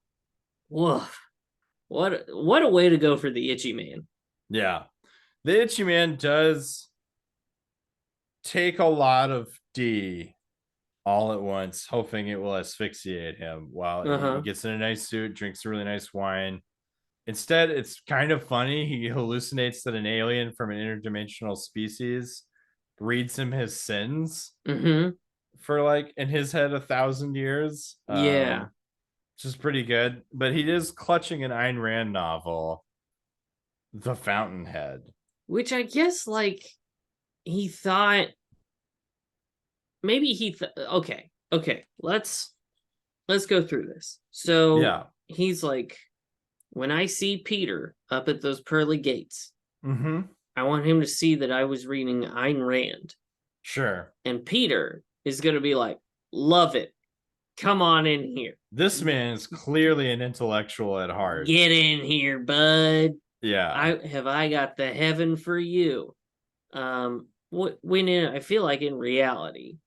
S1: Woof. What a way to go for the Itchy Man.
S2: Yeah. The Itchy Man does take a lot of D all at once, hoping it will asphyxiate him while he gets in a nice suit, drinks a really nice wine. Instead, it's kind of funny. He hallucinates that an alien from an interdimensional species reads him his sins for like in his head 1,000 years.
S1: Yeah.
S2: Which is pretty good. But he is clutching an Ayn Rand novel, The Fountainhead.
S1: Which I guess like he thought maybe okay. Let's go through this. So
S2: yeah,
S1: he's like, when I see Peter up at those pearly gates, I want him to see that I was reading Ayn Rand.
S2: Sure.
S1: And Peter is going to be like, love it. Come on in here.
S2: This man is clearly an intellectual at heart.
S1: Get in here, bud.
S2: Yeah.
S1: I got the heaven for you. I feel like in reality,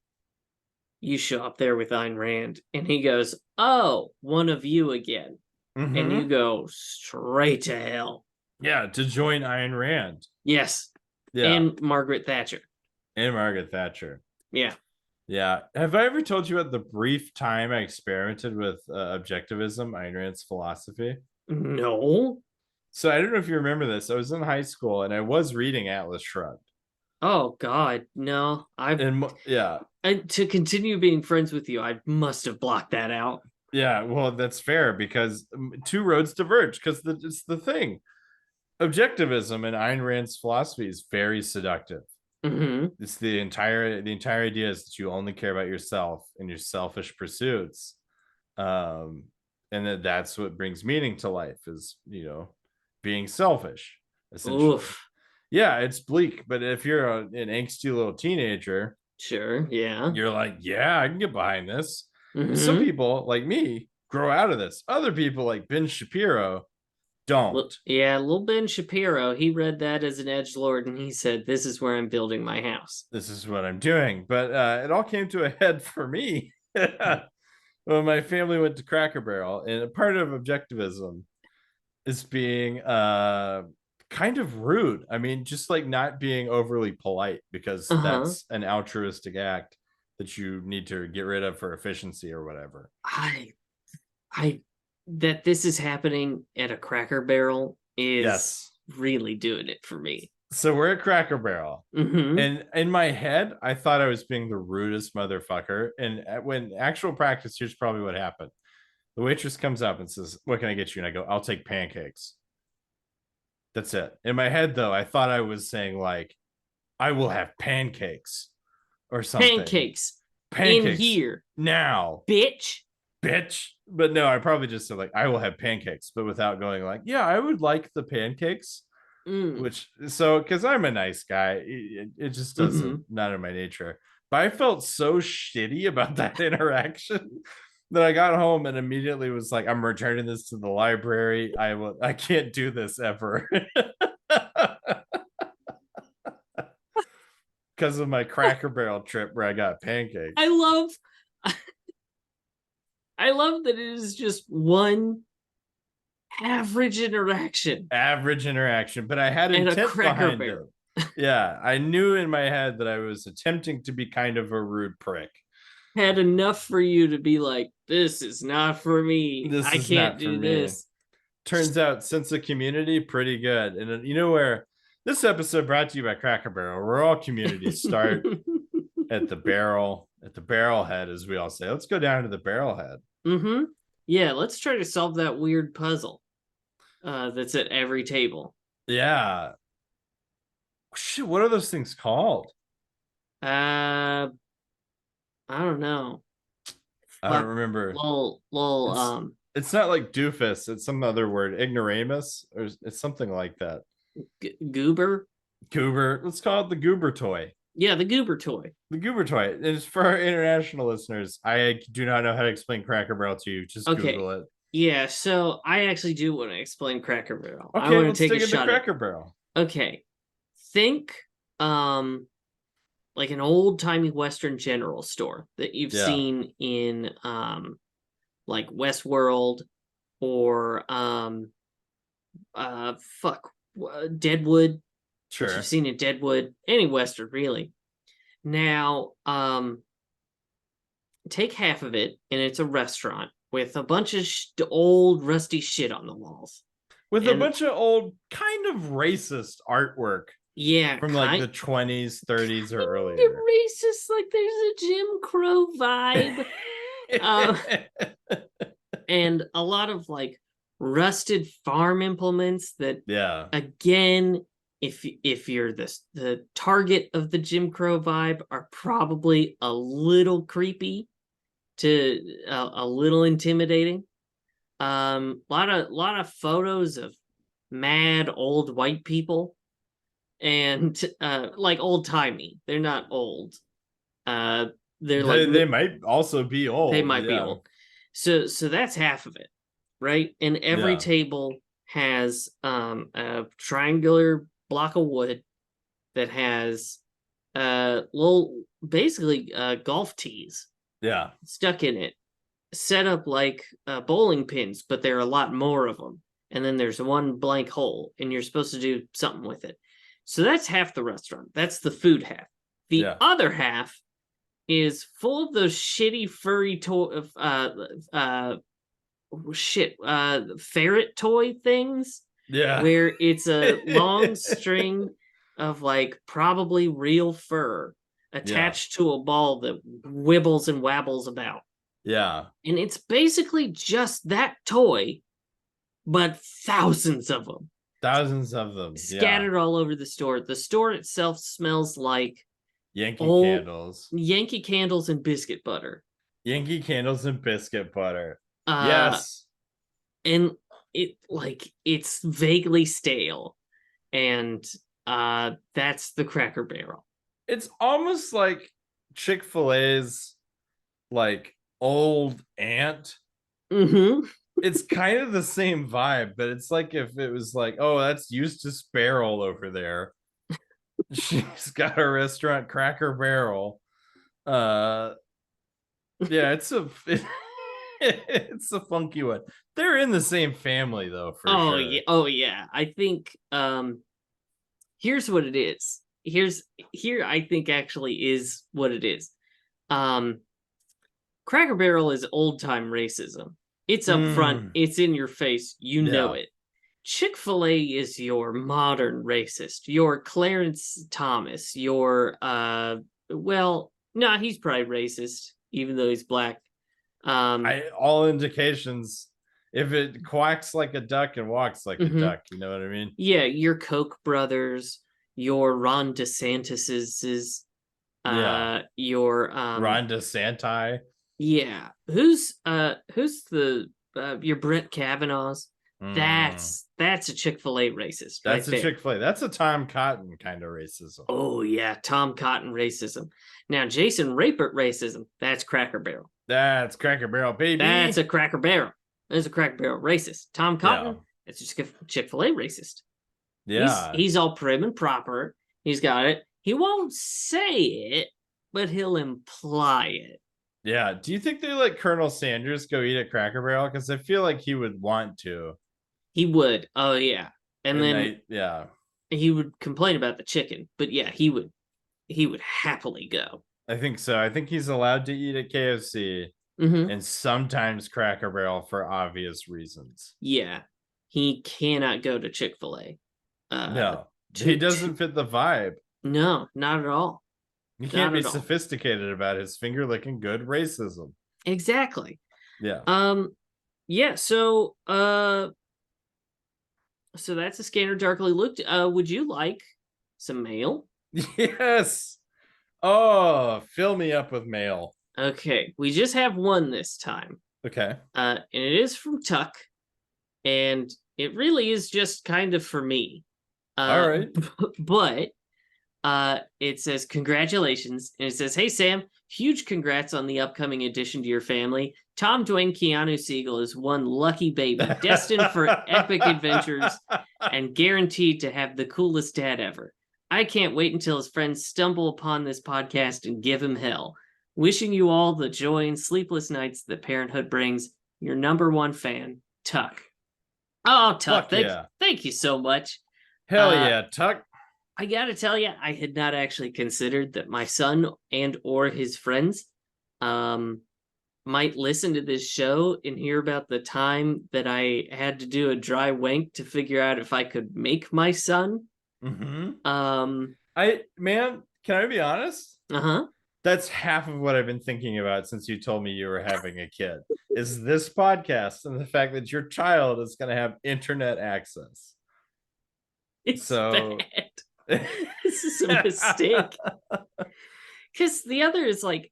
S1: you show up there with Ayn Rand, and he goes, "Oh, one of you again," and you go straight to hell.
S2: Yeah, to join Ayn Rand.
S1: Yes,
S2: Yeah,
S1: and Margaret Thatcher.
S2: and Margaret Thatcher.
S1: Yeah.
S2: Yeah. Have I ever told you about the brief time I experimented with objectivism, Ayn Rand's philosophy?
S1: No.
S2: So I don't know if you remember this. I was in high school and I was reading Atlas Shrugged.
S1: Oh God, no.
S2: And yeah,
S1: To continue being friends with you, I must have blocked that out.
S2: yeah. Well, that's fair because two roads diverge. Because it's the thing. Objectivism and Ayn Rand's philosophy is very seductive. It's the entire idea is that you only care about yourself and your selfish pursuits, and that's what brings meaning to life is being selfish essentially.
S1: Oof.
S2: Yeah, it's bleak, but if you're an angsty little teenager,
S1: Sure. Yeah.
S2: you're like, yeah, I can get behind this. Some people like me grow out of this. Other people like Ben Shapiro don't.
S1: Yeah, little Ben Shapiro, he read that as an edgelord and he said, "This is where I'm building my house.
S2: This is what I'm doing." But it all came to a head for me when my family went to Cracker Barrel, and a part of objectivism is being kind of rude. I mean, just like not being overly polite because that's an altruistic act that you need to get rid of for efficiency or whatever.
S1: I that this is happening at a Cracker Barrel is really doing it for me.
S2: So we're at Cracker Barrel, and in my head, I thought I was being the rudest motherfucker. And when actual practice, here's probably what happened. The waitress comes up and says, "What can I get you?" And I go, "I'll take pancakes." That's it. In my head, though, I thought I was saying like, "I will have pancakes," or something.
S1: Pancakes in here
S2: now,
S1: bitch.
S2: But no, I probably just said like, "I will have pancakes," but without going like, "Yeah, I would like the pancakes." Which, so because I'm a nice guy, it just doesn't not in my nature. But I felt so shitty about that interaction that I got home and immediately was like, "I'm returning this to the library. I can't do this ever." Because of my Cracker Barrel trip where I got pancakes.
S1: I love that it is just one average interaction,
S2: but I had intent behind it. Yeah, I knew in my head that I was attempting to be kind of a rude prick.
S1: Had enough for you to be like, "This is not for me. I can't do this."
S2: Turns out sense of community pretty good. And you know where this episode brought to you by Cracker Barrel, where all communities start at the barrel head, as we all say. Let's go down to the barrel head.
S1: Yeah, let's try to solve that weird puzzle that's at every table.
S2: Yeah. Shit, what are those things called?
S1: I don't know.
S2: I don't remember. It's not like doofus. It's some other word. Ignoramus, or it's something like that.
S1: Goober.
S2: Let's call it the goober toy.
S1: Yeah, the goober toy.
S2: The goober toy. It's for our international listeners. I do not know how to explain Cracker Barrel to you. Just Google it.
S1: Yeah, so I actually do want to explain Cracker Barrel.
S2: Okay, I want to take a shot at Cracker Barrel.
S1: Okay, think like an old timey Western general store that you've seen in like Westworld or Deadwood.
S2: Sure.
S1: Which you've seen in Deadwood, any Western really. Now, take half of it and it's a restaurant with a bunch of old rusty shit on the walls.
S2: With a bunch of old kind of racist artwork.
S1: Yeah.
S2: From like the 20s, 30s, or earlier.
S1: Racist, like there's a Jim Crow vibe. And a lot of like rusted farm implements that, again, if you're the target of the Jim Crow vibe, are probably a little creepy to a little intimidating. Lot of photos of mad old white people, and like old timey. They're not old.
S2: They might also be old.
S1: They might be old. So that's half of it, right? And every table has a triangular block of wood that has basically golf tees
S2: Yeah.
S1: stuck in it, set up like bowling pins, but there are a lot more of them. And then there's one blank hole, and you're supposed to do something with it. So that's half the restaurant. That's the food half. The other half is full of those shitty furry ferret toy things.
S2: Yeah.
S1: Where it's a long string of like probably real fur attached to a ball that wibbles and wabbles about.
S2: Yeah.
S1: And it's basically just that toy, but thousands of them.
S2: Thousands of them.
S1: Scattered all over the store. The store itself smells like
S2: Yankee candles.
S1: Yankee candles and biscuit butter.
S2: Yankee candles and biscuit butter. Yes.
S1: And it's vaguely stale. And that's the Cracker Barrel.
S2: It's almost like Chick-fil-A's like old aunt.
S1: Mm-hmm.
S2: It's kind of the same vibe, but it's like if it was like, oh, that's Eustace Barrel over there. She's got a restaurant, Cracker Barrel. Yeah, it's a it's a funky one. They're in the same family though, for sure.
S1: Yeah. I think here's what it is. Here I think actually is what it is. Cracker Barrel is old time racism. It's up front, it's in your face, you know it. Chick-fil-A is your modern racist, your Clarence Thomas, your he's probably racist, even though he's black.
S2: All indications, if it quacks like a duck and walks like a duck, you know what I mean?
S1: Yeah, your Koch brothers, your Ron DeSantis's, your
S2: Ron DeSanti.
S1: Yeah, who's the your Brett Kavanaugh's? That's a Chick-fil-A racist.
S2: That's
S1: right
S2: a Chick-fil-A. That's a Tom Cotton kind of racism.
S1: Oh yeah, Tom Cotton racism. Now Jason Rapert racism. That's Cracker Barrel.
S2: That's Cracker Barrel, baby.
S1: That's a Cracker Barrel. That's a Cracker Barrel racist. Tom Cotton. That's a Chick-fil-A racist.
S2: Yeah,
S1: he's all prim and proper. He's got it. He won't say it, but he'll imply it.
S2: Yeah. Do you think they let Colonel Sanders go eat at Cracker Barrel? Because I feel like he would want to.
S1: He would. Oh yeah. And then he would complain about the chicken, but yeah, he would happily go.
S2: I think so. I think he's allowed to eat at KFC and sometimes Cracker Barrel for obvious reasons.
S1: Yeah. He cannot go to Chick-fil-A.
S2: No. He doesn't fit the vibe.
S1: No, not at all.
S2: He can't be sophisticated about his finger licking good racism.
S1: Exactly.
S2: Yeah.
S1: Yeah, so that's a scanner darkly looked. Would you like some mail?
S2: Yes. Oh, fill me up with mail.
S1: Okay, we just have one this time.
S2: Okay.
S1: And it is from Tuck, and it really is just kind of for me.
S2: All right.
S1: But it says congratulations, and it says, "Hey Sam, huge congrats on the upcoming addition to your family. Tom Dwayne Keanu Siegel is one lucky baby, destined for epic adventures and guaranteed to have the coolest dad ever. I can't wait until his friends stumble upon this podcast and give him hell. Wishing you all the joy and sleepless nights that parenthood brings. Your number one fan, Tuck." Oh, Tuck, thank you so much.
S2: Hell yeah, Tuck.
S1: I gotta tell you, I had not actually considered that my son and or his friends might listen to this show and hear about the time that I had to do a dry wank to figure out if I could make my son.
S2: Can I be honest? That's half of what I've been thinking about since you told me you were having a kid, is this podcast and the fact that your child is going to have internet access.
S1: It's bad. This is a mistake. Because the other is like,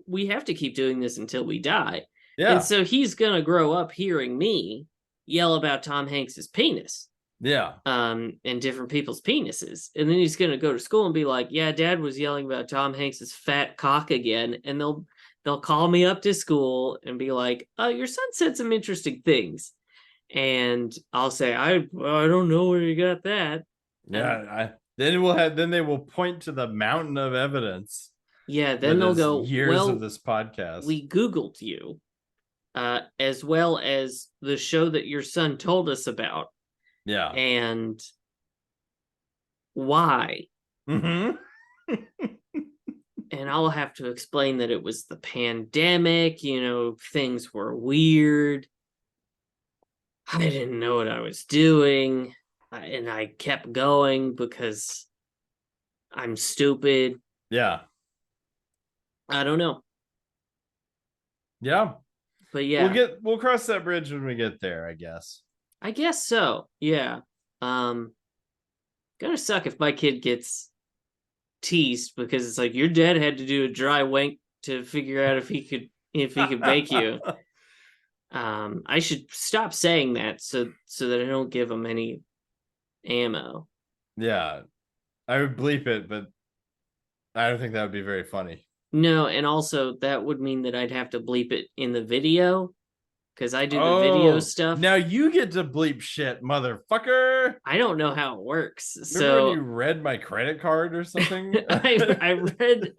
S1: we have to keep doing this until we die. Yeah. And so he's going to grow up hearing me yell about Tom Hanks's penis.
S2: Yeah.
S1: And different people's penises. And then he's going to go to school and be like, yeah, Dad was yelling about Tom Hanks's fat cock again. And they'll call me up to school and be like, oh, your son said some interesting things. And I'll say, I don't know where you got that.
S2: Yeah. Then they will point to the mountain of evidence
S1: Yeah, then
S2: that
S1: they'll
S2: is
S1: go,
S2: years of
S1: well,
S2: this podcast.
S1: we Googled you, as well as the show that your son told us about.
S2: Yeah.
S1: And why?
S2: Mm-hmm.
S1: And I'll have to explain that it was the pandemic, things were weird. I didn't know what I was doing. And I kept going because I'm stupid.
S2: Yeah.
S1: I don't know.
S2: Yeah.
S1: But yeah,
S2: We'll cross that bridge when we get there, I guess.
S1: I guess so. Yeah. Gonna suck if my kid gets teased because it's like your dad had to do a dry wank to figure out if he could bake you. I should stop saying that so that I don't give him any ammo.
S2: Yeah. I would bleep it, but I don't think that would be very funny.
S1: No, and also that would mean that I'd have to bleep it in the video because I do the video
S2: Oh,
S1: stuff.
S2: now you get to bleep shit, motherfucker.
S1: I don't know how it works.
S2: Remember when
S1: So
S2: you read my credit card or something?
S1: I read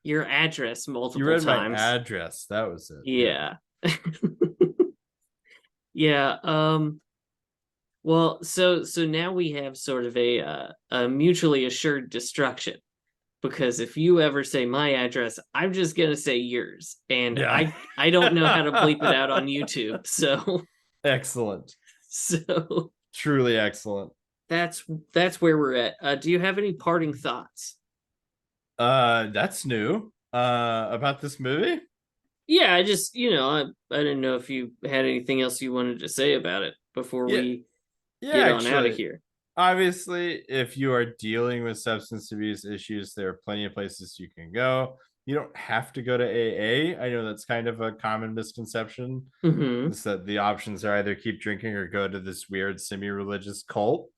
S1: your address
S2: You
S1: multiple
S2: read my
S1: times.
S2: address. That was it.
S1: Yeah. Yeah. Well, so now we have sort of a mutually assured destruction because if you ever say my address, I'm just gonna say yours, and
S2: Yeah.
S1: I don't know how to bleep it out on YouTube, so
S2: Excellent.
S1: so
S2: Truly excellent.
S1: that's where we're at. Do you have any parting thoughts?
S2: That's new. About this movie?
S1: Yeah, I just I didn't know if you had anything else you wanted to say about it before
S2: Yeah.
S1: we
S2: Yeah,
S1: get on out of
S2: actually.
S1: here.
S2: Obviously, if you are dealing with substance abuse issues, there are plenty of places you can go. You don't have to go to AA. I know that's kind of a common misconception.
S1: Mm-hmm.
S2: Is that the options are either keep drinking or go to this weird semi-religious cult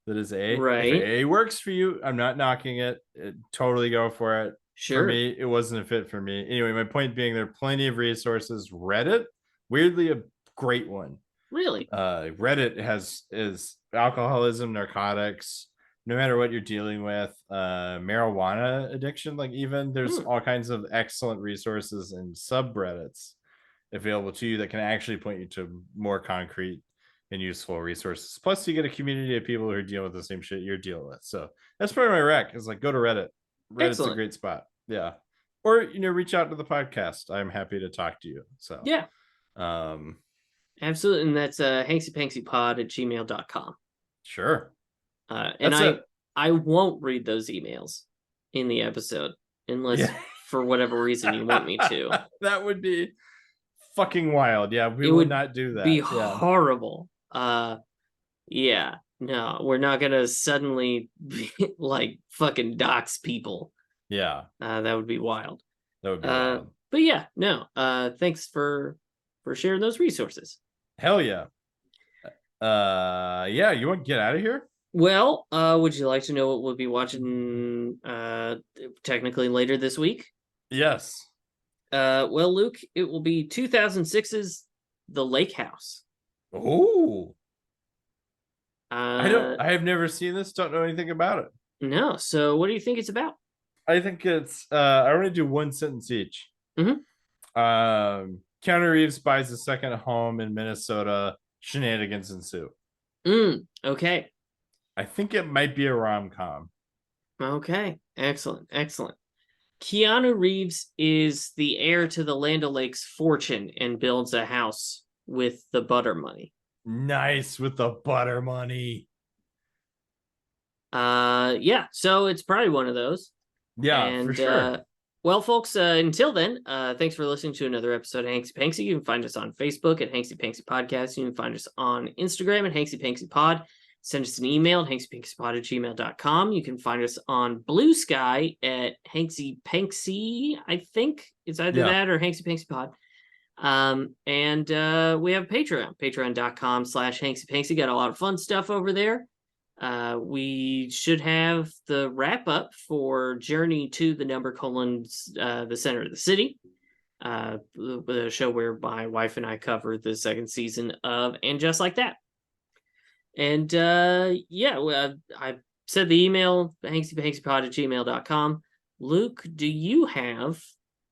S2: that is AA. If
S1: Right.
S2: AA works for you, I'm not knocking it. Totally go for it. For
S1: Sure.
S2: me, it wasn't a fit for me. Anyway, my point being, there are plenty of resources. Reddit, weirdly, a great one.
S1: Really?
S2: Reddit is alcoholism, narcotics, no matter what you're dealing with, marijuana addiction, like even there's all kinds of excellent resources and subreddits available to you that can actually point you to more concrete and useful resources. Plus, you get a community of people who are dealing with the same shit you're dealing with. So that's part of my rec is like go to Reddit. Reddit's
S1: Excellent.
S2: a great spot. Yeah. Or reach out to the podcast. I'm happy to talk to you. So
S1: yeah. Absolutely. And that's hanksy@gmail.com.
S2: Sure.
S1: And I won't read those emails in the episode unless for whatever reason you want me to.
S2: That would be fucking wild. Yeah, we would not do that.
S1: Be horrible. Yeah. No, we're not gonna suddenly be, like fucking dox people.
S2: Yeah.
S1: That would be wild.
S2: That would be wild.
S1: But yeah, no. Thanks for sharing those resources.
S2: Hell yeah. Yeah, you want to get out of here?
S1: Well, would you like to know what we'll be watching technically later this week?
S2: Yes.
S1: Well, Luke, it will be 2006's The Lake House.
S2: Oh. I have never seen this, don't know anything about it.
S1: No, so what do you think it's about?
S2: I think it's I want to do one sentence each.
S1: Mm-hmm.
S2: Keanu Reeves buys a second home in Minnesota. Shenanigans ensue.
S1: Okay.
S2: I think it might be a rom-com.
S1: Okay. Excellent. Keanu Reeves is the heir to the Land O'Lakes fortune and builds a house with the butter money.
S2: Nice, with the butter money.
S1: Yeah, so it's probably one of those.
S2: Yeah, for sure.
S1: Well, folks, until then, thanks for listening to another episode of Hanksy Panksy. You can find us on Facebook at Hanksy Panksy Podcast. You can find us on Instagram at Hanksy Panksy Pod. Send us an email at hanksypanksypod@gmail.com. You can find us on Blue Sky at Hanksy Panksy, I think. It's either that or Hanksy Panksy Pod. And we have a Patreon, patreon.com/Hanksy Panksy. Got a lot of fun stuff over there. We should have the wrap up for Journey to the the center of the city. The show where my wife and I cover the second season of And Just Like That. And I said the email, hanksypanksypod@gmail.com. Luke, do you have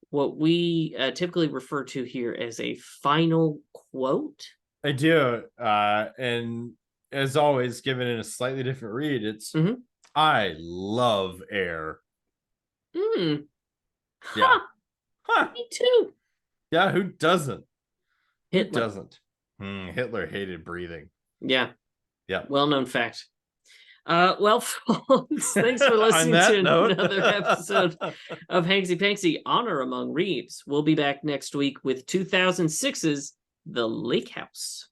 S1: what we typically refer to here as a final quote?
S2: I do. And as always, given in a slightly different read, it's I love air.
S1: Hmm.
S2: Yeah.
S1: Ha!
S2: Huh.
S1: Me too.
S2: Yeah, who doesn't? Who
S1: Hitler.
S2: doesn't? Hitler hated breathing.
S1: Yeah.
S2: Yeah.
S1: Well-known fact. Well, folks, thanks for
S2: On
S1: listening
S2: that
S1: to
S2: note,
S1: another episode of Hanksy Panksy Honor Among Reads. We'll be back next week with 2006's The Lake House.